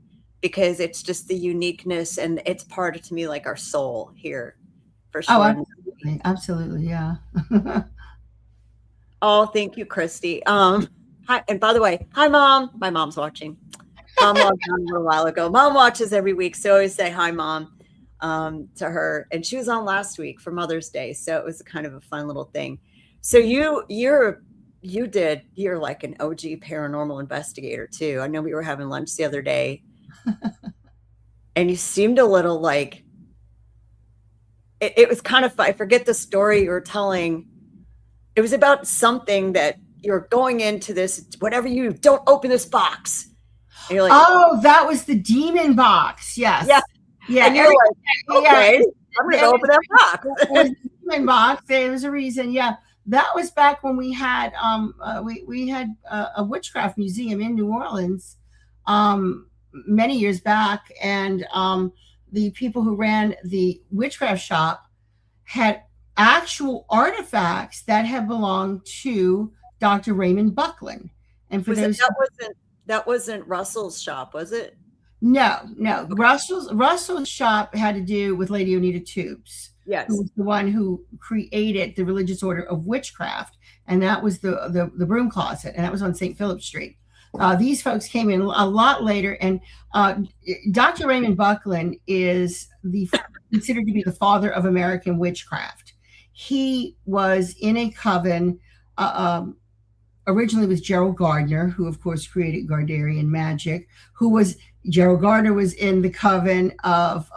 Speaker 4: because it's just the uniqueness, and it's part of, to me, like our soul here for sure.
Speaker 1: Oh, absolutely. Yeah.
Speaker 4: Oh, thank you, Christy. Hi, and by the way, hi, Mom. My mom's watching. Mom logged on a little while ago. Mom watches every week, so I always say hi, Mom, to her. And she was on last week for Mother's Day, so it was kind of a fun little thing. So you're like an OG paranormal investigator too. I know we were having lunch the other day, and you seemed a little like it was kind of. I forget the story you were telling. It was about something that you're going into this, whatever you don't open this box. And you're like,
Speaker 1: oh, that was the demon box. Yes.
Speaker 4: Yeah. Yeah. And you're like, okay, I'm going to open that box.
Speaker 1: It was the demon box. There was a reason. Yeah. That was back when we had, we had a witchcraft museum in New Orleans many years back. And the people who ran the witchcraft shop had actual artifacts that had belonged to Dr. Raymond Buckland. And for
Speaker 4: that wasn't Russell's shop, was it?
Speaker 1: No. Okay. Russell's shop had to do with Lady Onita Tubes.
Speaker 4: Yes.
Speaker 1: Who was the one who created the Religious Order of Witchcraft. And that was the broom closet. And that was on St. Philip Street. These folks came in a lot later. And Dr. Raymond Buckland is considered to be the father of American witchcraft. He was in a coven originally with Gerald Gardner, who of course created Gardnerian magic, Gerald Gardner was in the coven of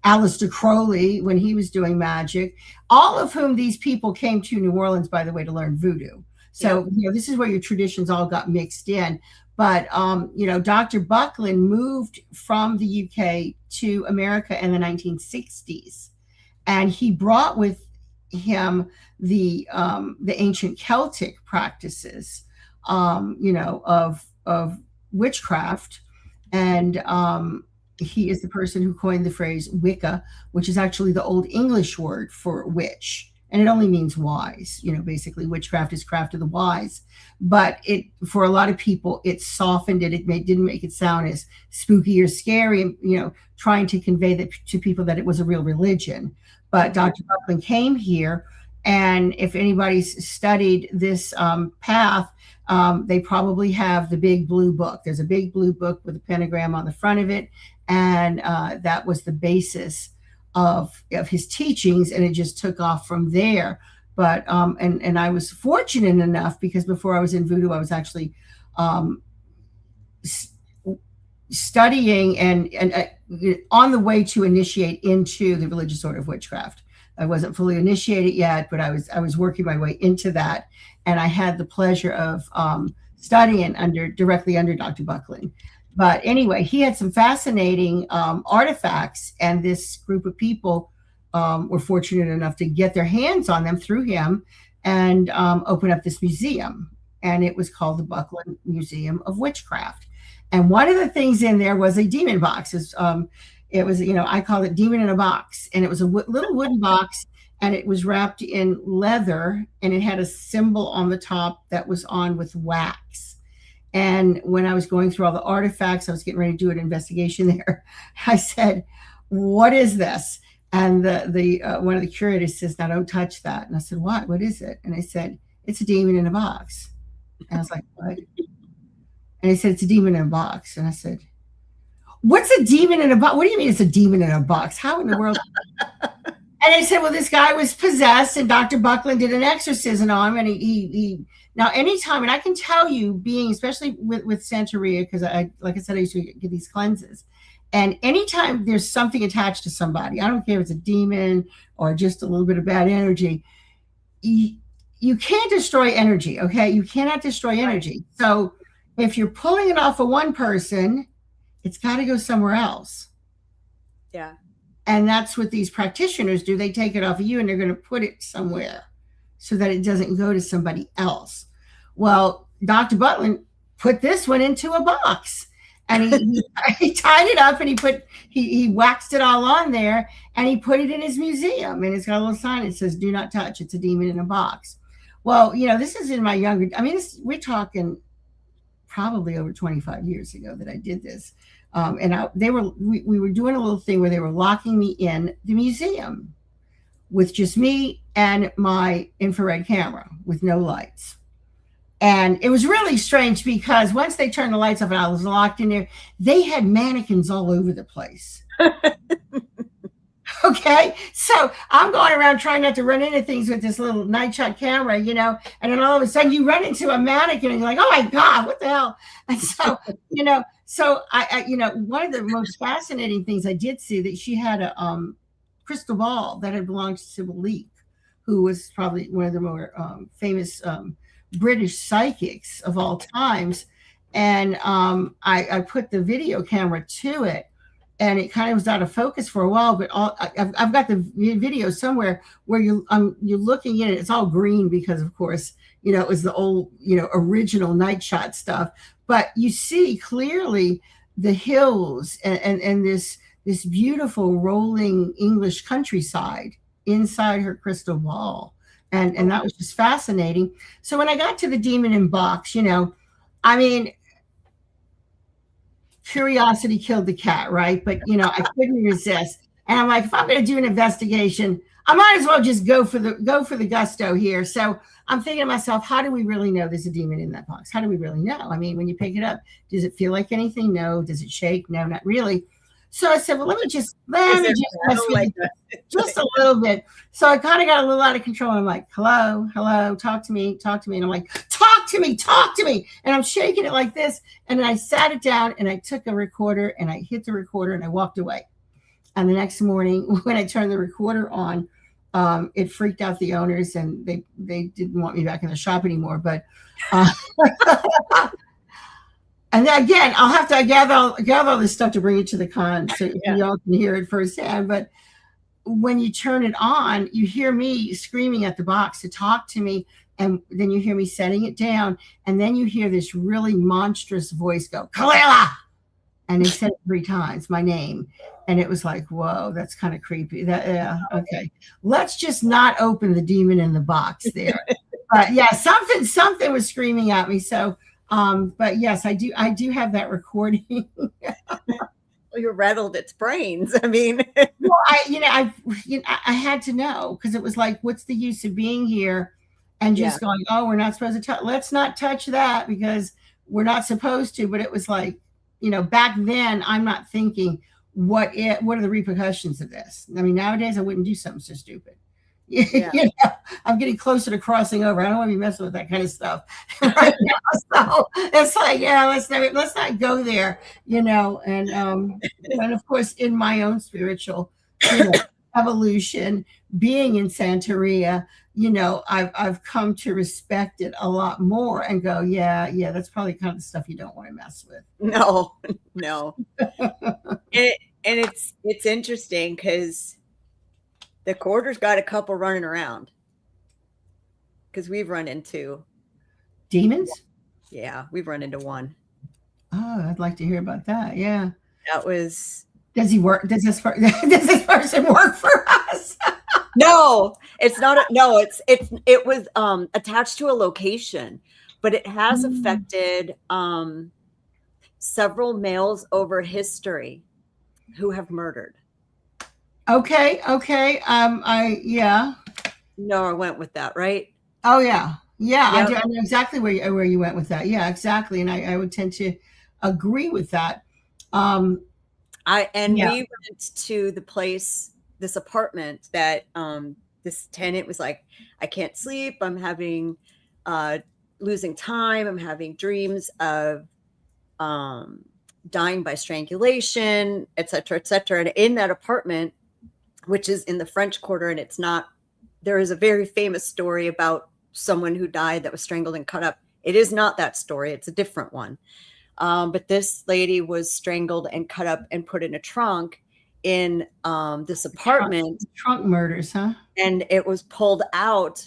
Speaker 1: Aleister Crowley when he was doing magic, all of whom these people came to New Orleans, by the way, to learn voodoo. So, this is where your traditions all got mixed in. But, Dr. Buckland moved from the UK to America in the 1960s. And he brought with him the ancient Celtic practices, of witchcraft. And he is the person who coined the phrase Wicca, which is actually the Old English word for witch. And it only means wise. Basically witchcraft is craft of the wise. But for a lot of people, it softened it. Didn't make it sound as spooky or scary, and, trying to convey that to people that it was a real religion. But Dr. Buckland came here, and if anybody's studied this path, they probably have the big blue book. There's a big blue book with a pentagram on the front of it. And that was the basis of his teachings, and it just took off from there. But and I was fortunate enough, because before I was in voodoo, I was actually studying and on the way to initiate into the religious order of witchcraft. I wasn't fully initiated yet, but I was working my way into that, and I had the pleasure of studying directly under Dr. Buckland. But anyway, he had some fascinating artifacts, and this group of people were fortunate enough to get their hands on them through him and open up this museum. And it was called the Buckland Museum of Witchcraft. And one of the things in there was a demon box. It was, I call it demon in a box. And it was a little wooden box, and it was wrapped in leather, and it had a symbol on the top that was on with wax. And when I was going through all the artifacts, I was getting ready to do an investigation there. I said, "What is this?" And the one of the curators says, "Now don't touch that." And I said, "What? What is it?" And I said, "It's a demon in a box." And I was like, "What?" And he said, "It's a demon in a box." And I said, "What's a demon in a box? What do you mean it's a demon in a box? How in the world?" And he said, "Well, this guy was possessed, and Dr. Buckland did an exorcism on him, and he now, anytime," and I can tell you, being especially with Santeria, because like I said, I used to get these cleanses, and anytime there's something attached to somebody, I don't care if it's a demon or just a little bit of bad energy, you can't destroy energy, okay? You cannot destroy energy. So if you're pulling it off of one person, it's got to go somewhere else.
Speaker 4: Yeah.
Speaker 1: And that's what these practitioners do. They take it off of you, and they're going to put it somewhere so that it doesn't go to somebody else. Well, Dr. Buckland put this one into a box, and he tied it up, and he waxed it all on there, and he put it in his museum, and it's got a little sign that says, "Do not touch. It's a demon in a box." Well, this is in my younger, we're talking probably over 25 years ago that I did this. And we were doing a little thing where they were locking me in the museum with just me and my infrared camera with no lights. And it was really strange, because once they turned the lights off and I was locked in there, they had mannequins all over the place. Okay. So I'm going around trying not to run into things with this little night shot camera, and then all of a sudden you run into a mannequin and you're like, "Oh my God, what the hell?" And so, so I one of the most fascinating things I did see, that she had a crystal ball that had belonged to Sybil Leek, who was probably one of the more famous British psychics of all times. And I put the video camera to it, and it kind of was out of focus for a while, but I've got the video somewhere where you're looking in it. It's all green because, of course, it was the old, original night shot stuff. But you see clearly the hills and this beautiful rolling English countryside inside her crystal ball. And that was just fascinating. So when I got to the demon in box, curiosity killed the cat, right? But, I couldn't resist. And I'm like, if I'm going to do an investigation, I might as well just go for the gusto here. So I'm thinking to myself, how do we really know there's a demon in that box? How do we really know? When you pick it up, does it feel like anything? No. Does it shake? No, not really. So I said, well, let me just mess with it just a little bit. So I kind of got a little out of control. I'm like, hello, talk to me. And I'm like, talk to me. And I'm shaking it like this. And then I sat it down, and I took a recorder, and I hit the recorder, and I walked away. And the next morning when I turned the recorder on, it freaked out the owners, and they didn't want me back in the shop anymore. But and then again, I'll have to gather all this stuff to bring it to the con, so y'all can hear it firsthand. But when you turn it on, you hear me screaming at the box to talk to me, and then you hear me setting it down, and then you hear this really monstrous voice go, "Kalila, And he said it 3 times, my name. And it was like, whoa, that's kind of creepy. Yeah, okay. Let's just not open the demon in the box there. But yeah, something was screaming at me. So, but yes, I do have that recording.
Speaker 4: Well, you rattled its brains. I mean,
Speaker 1: well, I had to know, because it was like, what's the use of being here and just going, oh, we're not supposed to touch. Let's not touch that because we're not supposed to. But it was like, back then I'm not thinking what are the repercussions of this. I mean, nowadays I wouldn't do something so stupid. Yeah. I'm getting closer to crossing over. I don't want to be messing with that kind of stuff right now. So it's like, let's not go there, and of course, in my own spiritual evolution, being in Santeria, I've come to respect it a lot more and go, yeah, that's probably kind of the stuff you don't want to mess with.
Speaker 4: No. and it's interesting because the quarter's got a couple running around, because we've run into
Speaker 1: demons.
Speaker 4: Yeah, we've run into one.
Speaker 1: Oh, I'd like to hear about that. Yeah,
Speaker 4: that was.
Speaker 1: Does he work? Does this person work for us?
Speaker 4: No, it's not. No, it was attached to a location, but it has affected several males over history who have murdered.
Speaker 1: Okay.
Speaker 4: No, I went with that, right?
Speaker 1: Oh yeah. Yep. I know exactly where you went with that. Yeah, exactly, and I would tend to agree with that. We went to the place, this apartment that this tenant was like, I can't sleep. I'm having losing time. I'm having dreams of dying by strangulation, et cetera, et cetera. And in that apartment, which is in the French Quarter, and there is a very famous story about someone who died that was strangled and cut up. It is not that story. It's a different one. But this lady was strangled and cut up and put in a trunk in this apartment. Trunk murders, huh?
Speaker 4: And it was pulled out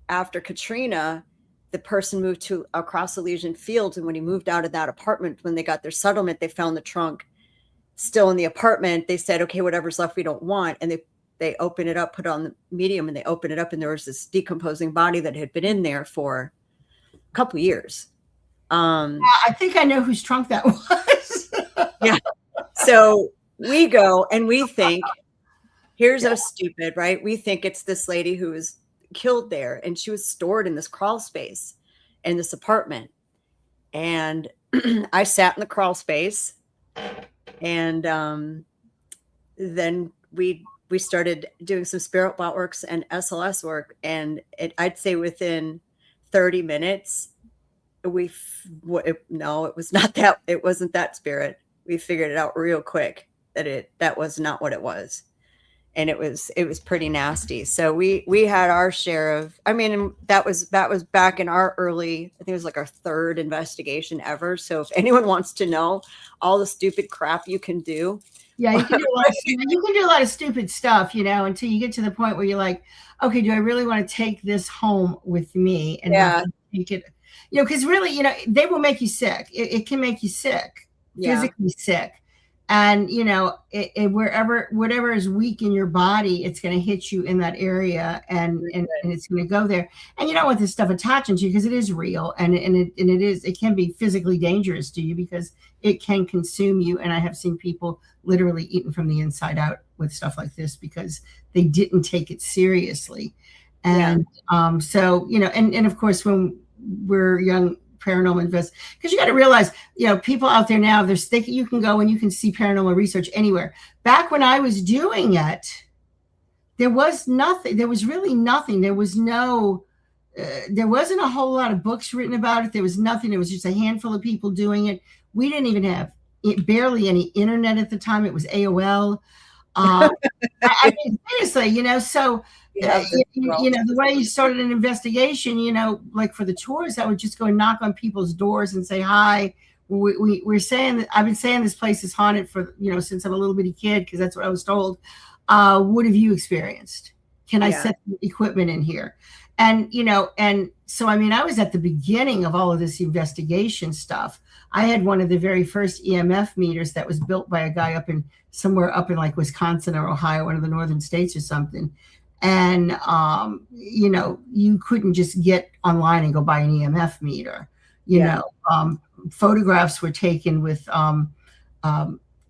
Speaker 4: after Katrina. The person moved across Elysian Fields. And when he moved out of that apartment, when they got their settlement, they found the trunk still in the apartment. They said, okay, whatever's left we don't want. And they open it up, put it on the medium, and they open it up, and there was this decomposing body that had been in there for a couple years.
Speaker 1: I think I know whose trunk that was.
Speaker 4: Yeah. So we go and we think, here's us stupid, right? We think it's this lady who was killed there, and she was stored in this crawl space in this apartment. And I sat in the crawl space, and then we started doing some spirit bot works and SLS work, and I'd say within 30 minutes, it was not that. It wasn't that spirit. We figured it out real quick that was not what it was, and it was pretty nasty. So we had our share of. I mean, that was back in our early. I think it was like our 3rd investigation ever. So if anyone wants to know all the stupid crap you can do.
Speaker 1: Yeah, you can do a lot of stupid stuff, until you get to the point where you're like, okay, do I really want to take this home with me and take it? Because really, they will make you sick. It can make you sick, physically sick. And, whatever is weak in your body, it's going to hit you in that area and it's going to go there. And you don't want this stuff attaching to you because it is real. And it can be physically dangerous to you because it can consume you. And I have seen people literally eaten from the inside out with stuff like this because they didn't take it seriously. And so, and of course, when we're young paranormal investors, because you got to realize, people out there now, you can go and you can see paranormal research anywhere. Back when I was doing it, there was nothing. There was really nothing. There was there wasn't a whole lot of books written about it. There was nothing. It was just a handful of people doing it. We didn't even have barely any internet at the time. It was AOL. I mean, seriously, so the way you started an investigation, like for the tours, I would just go and knock on people's doors and say, hi, we're saying that I've been saying this place is haunted for, since I'm a little bitty kid, because that's what I was told. What have you experienced? Can I set the equipment in here? And, and so, I mean, I was at the beginning of all of this investigation stuff. I had one of the very first EMF meters that was built by a guy somewhere up in like Wisconsin or Ohio, one of the northern states or something. And, you couldn't just get online and go buy an EMF meter. Photographs were taken with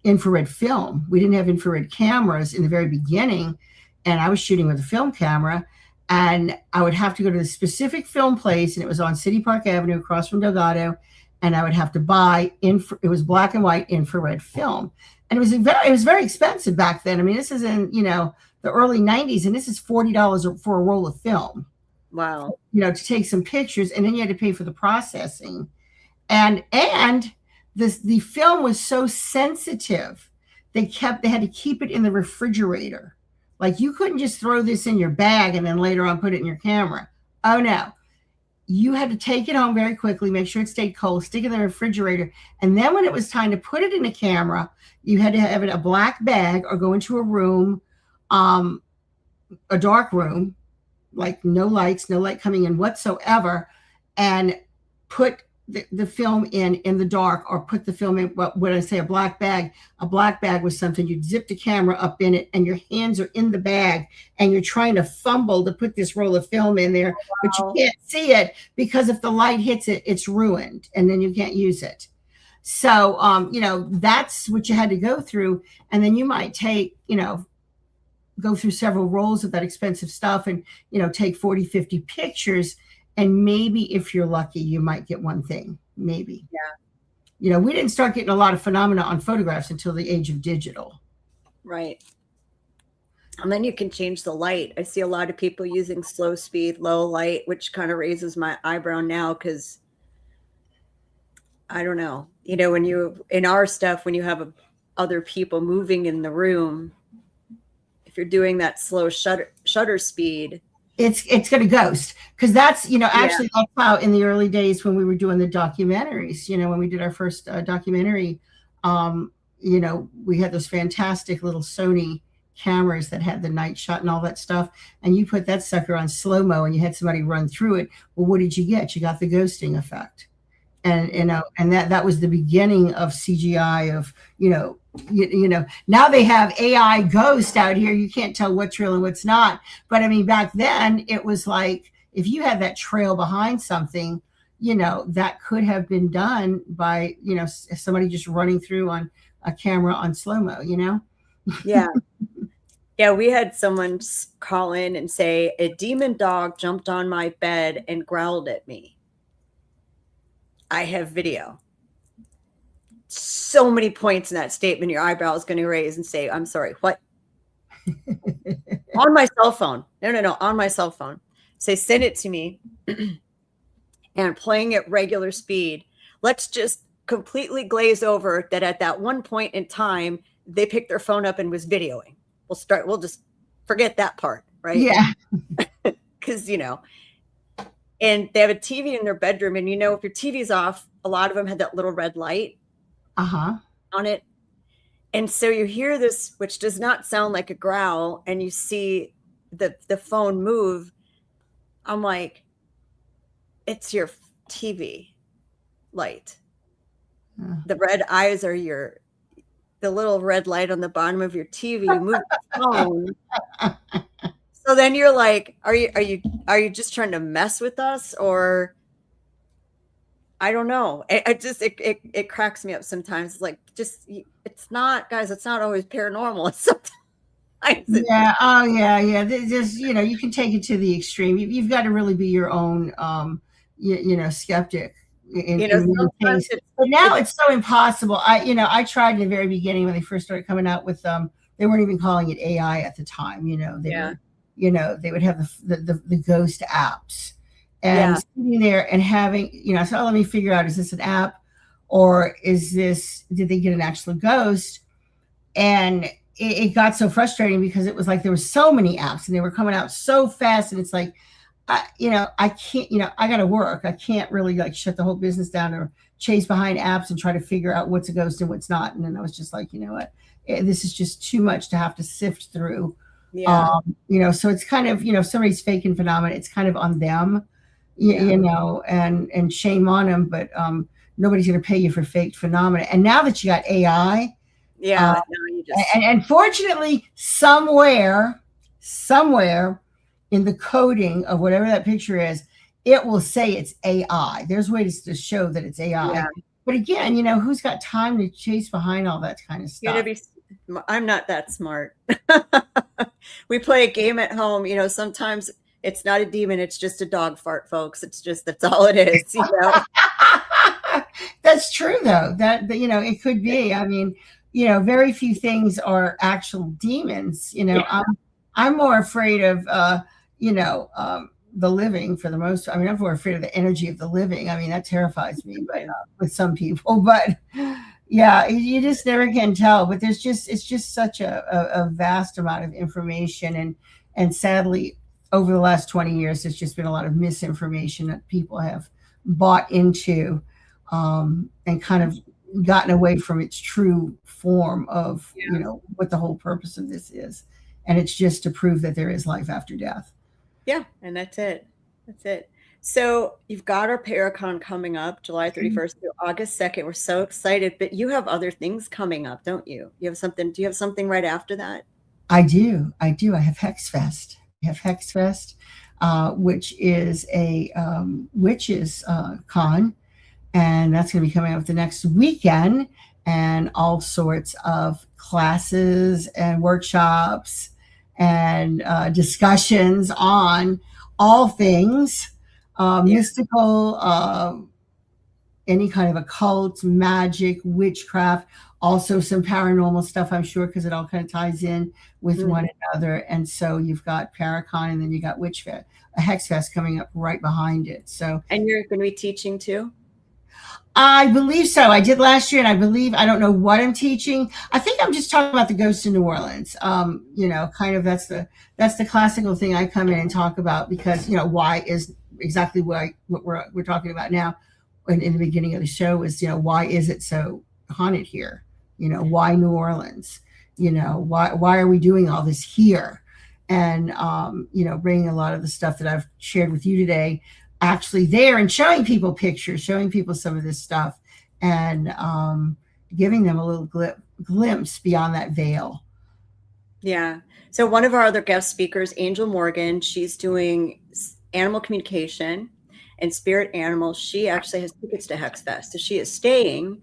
Speaker 1: infrared film. We didn't have infrared cameras in the very beginning. And I was shooting with a film camera. And I would have to go to the specific film place, and it was on City Park Avenue across from Delgado. And I would have to buy it was black and white infrared film, and it was very expensive back then. I mean, this is in the early '90s, and this is $40 for a roll of film.
Speaker 4: Wow.
Speaker 1: To take some pictures, and then you had to pay for the processing, and the film was so sensitive, they had to keep it in the refrigerator. Like, you couldn't just throw this in your bag and then later on put it in your camera. Oh, no. You had to take it home very quickly, make sure it stayed cold, stick it in the refrigerator. And then when it was time to put it in a camera, you had to have it a black bag or go into a room, a dark room, like no lights, no light coming in whatsoever, and put the film in the dark, or put the film in, when I say a black bag was something you'd zip the camera up in it, and your hands are in the bag, and you're trying to fumble to put this roll of film in there, but you can't see it because if the light hits it, it's ruined, and then you can't use it. So, that's what you had to go through. And then you might take, go through several rolls of that expensive stuff and, take 40, 50 pictures. And maybe if you're lucky, you might get one thing, maybe.
Speaker 4: Yeah.
Speaker 1: We didn't start getting a lot of phenomena on photographs until the age of digital.
Speaker 4: Right. And then you can change the light. I see a lot of people using slow speed, low light, which kind of raises my eyebrow now, because I don't know. In our stuff, when you have other people moving in the room, if you're doing that slow shutter speed,
Speaker 1: it's going to ghost, because that's, actually that's how in the early days when we were doing the documentaries, when we did our first documentary, we had those fantastic little Sony cameras that had the night shot and all that stuff. And you put that sucker on slow-mo and you had somebody run through it. Well, what did you get? You got the ghosting effect. And, and that was the beginning of CGI of, now they have AI ghost out here. You can't tell what's real and what's not. But I mean, back then it was like, if you had that trail behind something, that could have been done by, somebody just running through on a camera on slow-mo,
Speaker 4: Yeah. Yeah. We had someone call in and say, a demon dog jumped on my bed and growled at me. I have video. So many points in that statement, your eyebrow is going to raise and say, I'm sorry, what? On my cell phone. No, on my cell phone. Say, send it to me. And playing at regular speed. Let's just completely glaze over that at that one point in time, they picked their phone up and was videoing. We'll just forget that part, right?
Speaker 1: Yeah.
Speaker 4: Because, and they have a TV in their bedroom, and if your TV's off, a lot of them had that little red light on it. And so you hear this, which does not sound like a growl, and you see the phone move. I'm like, it's your TV light. The red eyes are the little red light on the bottom of your TV. You move the phone. So then you're like, are you just trying to mess with us, or I don't know. It cracks me up sometimes. It's like, it's not, guys, it's not always paranormal. It's sometimes.
Speaker 1: Yeah. Oh yeah. Just, you can take it to the extreme. You've got to really be your own, skeptic. In case. But now it's so impossible. I tried in the very beginning when they first started coming out with, they weren't even calling it AI at the time. They would have the ghost apps, and sitting there and having, so let me figure out, is this an app, or did they get an actual ghost? And it got so frustrating because it was like there were so many apps and they were coming out so fast, and it's like, I can't, I got to work. I can't really like shut the whole business down or chase behind apps and try to figure out what's a ghost and what's not. And then I was just like, what? This is just too much to have to sift through.
Speaker 4: Yeah.
Speaker 1: So it's kind of, if somebody's faking phenomena, it's kind of on them, and shame on them, but nobody's going to pay you for faked phenomena. And now that you got AI,
Speaker 4: Yeah. No, you just...
Speaker 1: and fortunately, somewhere in the coding of whatever that picture is, it will say it's AI. There's ways to show that it's AI.
Speaker 4: Yeah.
Speaker 1: But again, who's got time to chase behind all that kind of stuff?
Speaker 4: I'm not that smart. We play a game at home. Sometimes it's not a demon. It's just a dog fart, folks. That's all it is.
Speaker 1: That's true, though. That it could be. I mean, very few things are actual demons. I'm more afraid of, the living for the most. I mean, I'm more afraid of the energy of the living. I mean, that terrifies me, but with some people. But yeah, you just never can tell. But it's just such a vast amount of information, and sadly, over the last 20 years, there's just been a lot of misinformation that people have bought into, and kind of gotten away from its true form of, what the whole purpose of this is. And it's just to prove that there is life after death.
Speaker 4: Yeah. And that's it. So you've got our Paracon coming up July 31st through August 2nd. We're so excited, but you have other things coming up, don't you? Do you have something right after that?
Speaker 1: I do. I have Hex Fest. Which is a witches con. And that's going to be coming up the next weekend, and all sorts of classes and workshops and discussions on all things mystical, any kind of occult, magic, witchcraft, also some paranormal stuff, I'm sure, because it all kind of ties in with one another. And so you've got Paracon, and then you got Hex Fest coming up right behind it. So,
Speaker 4: and you're going to be teaching too?
Speaker 1: I believe so. I did last year, and I don't know what I'm teaching. I think I'm just talking about the ghosts in New Orleans. Kind of that's the classical thing I come in and talk about, because why is exactly what we're talking about now. In the beginning of the show is why is it so haunted here? Why New Orleans? Why are we doing all this here? And bringing a lot of the stuff that I've shared with you today actually there, and showing people pictures, showing people some of this stuff, and giving them a little glimpse beyond that veil.
Speaker 4: Yeah. So one of our other guest speakers, Angel Morgan, she's doing animal communication and spirit animals. She actually has tickets to Hex Fest. So she is staying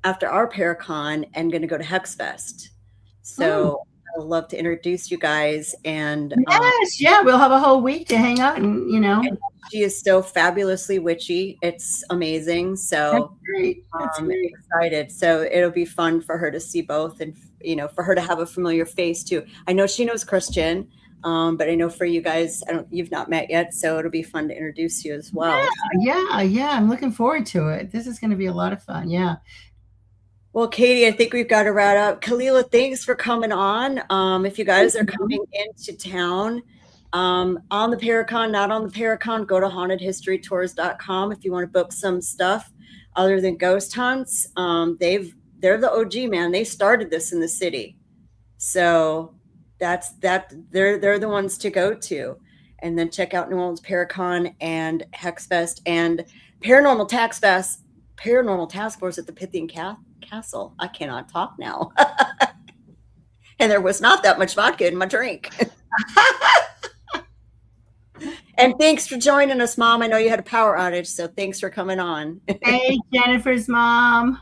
Speaker 4: after our Paracon and going to go to Hex Fest. So I'd love to introduce you guys. And
Speaker 1: yes, we'll have a whole week to hang out, and and
Speaker 4: she is so fabulously witchy. It's amazing. So
Speaker 1: that's great.
Speaker 4: Excited. So it'll be fun for her to see both, and for her to have a familiar face too. I know she knows Christian, but I know for you guys, you've not met yet, so it'll be fun to introduce you as well.
Speaker 1: Yeah. I'm looking forward to it. This is going to be a lot of fun. Yeah.
Speaker 4: Well, Katie, I think we've got to wrap up. Kalila, thanks for coming on. If you guys are coming into town, on the Paracon, not on the Paracon, go to hauntedhistorytours.com if you want to book some stuff other than ghost hunts. They're the OG, man. They started this in the city. So they're the ones to go to. And then check out New Orleans Paracon and Hex Fest and Paranormal Task Force at the Pythian Castle. I cannot talk now. And there was not that much vodka in my drink. And thanks for joining us, Mom. I know you had a power outage, so thanks for coming on.
Speaker 1: Hey, Jennifer's mom.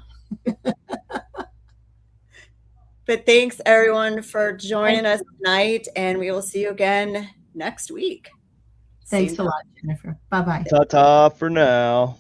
Speaker 4: But thanks, everyone, for joining us tonight, and we will see you again next week.
Speaker 1: Thanks a lot, Jennifer. Bye-bye.
Speaker 3: Ta-ta for now.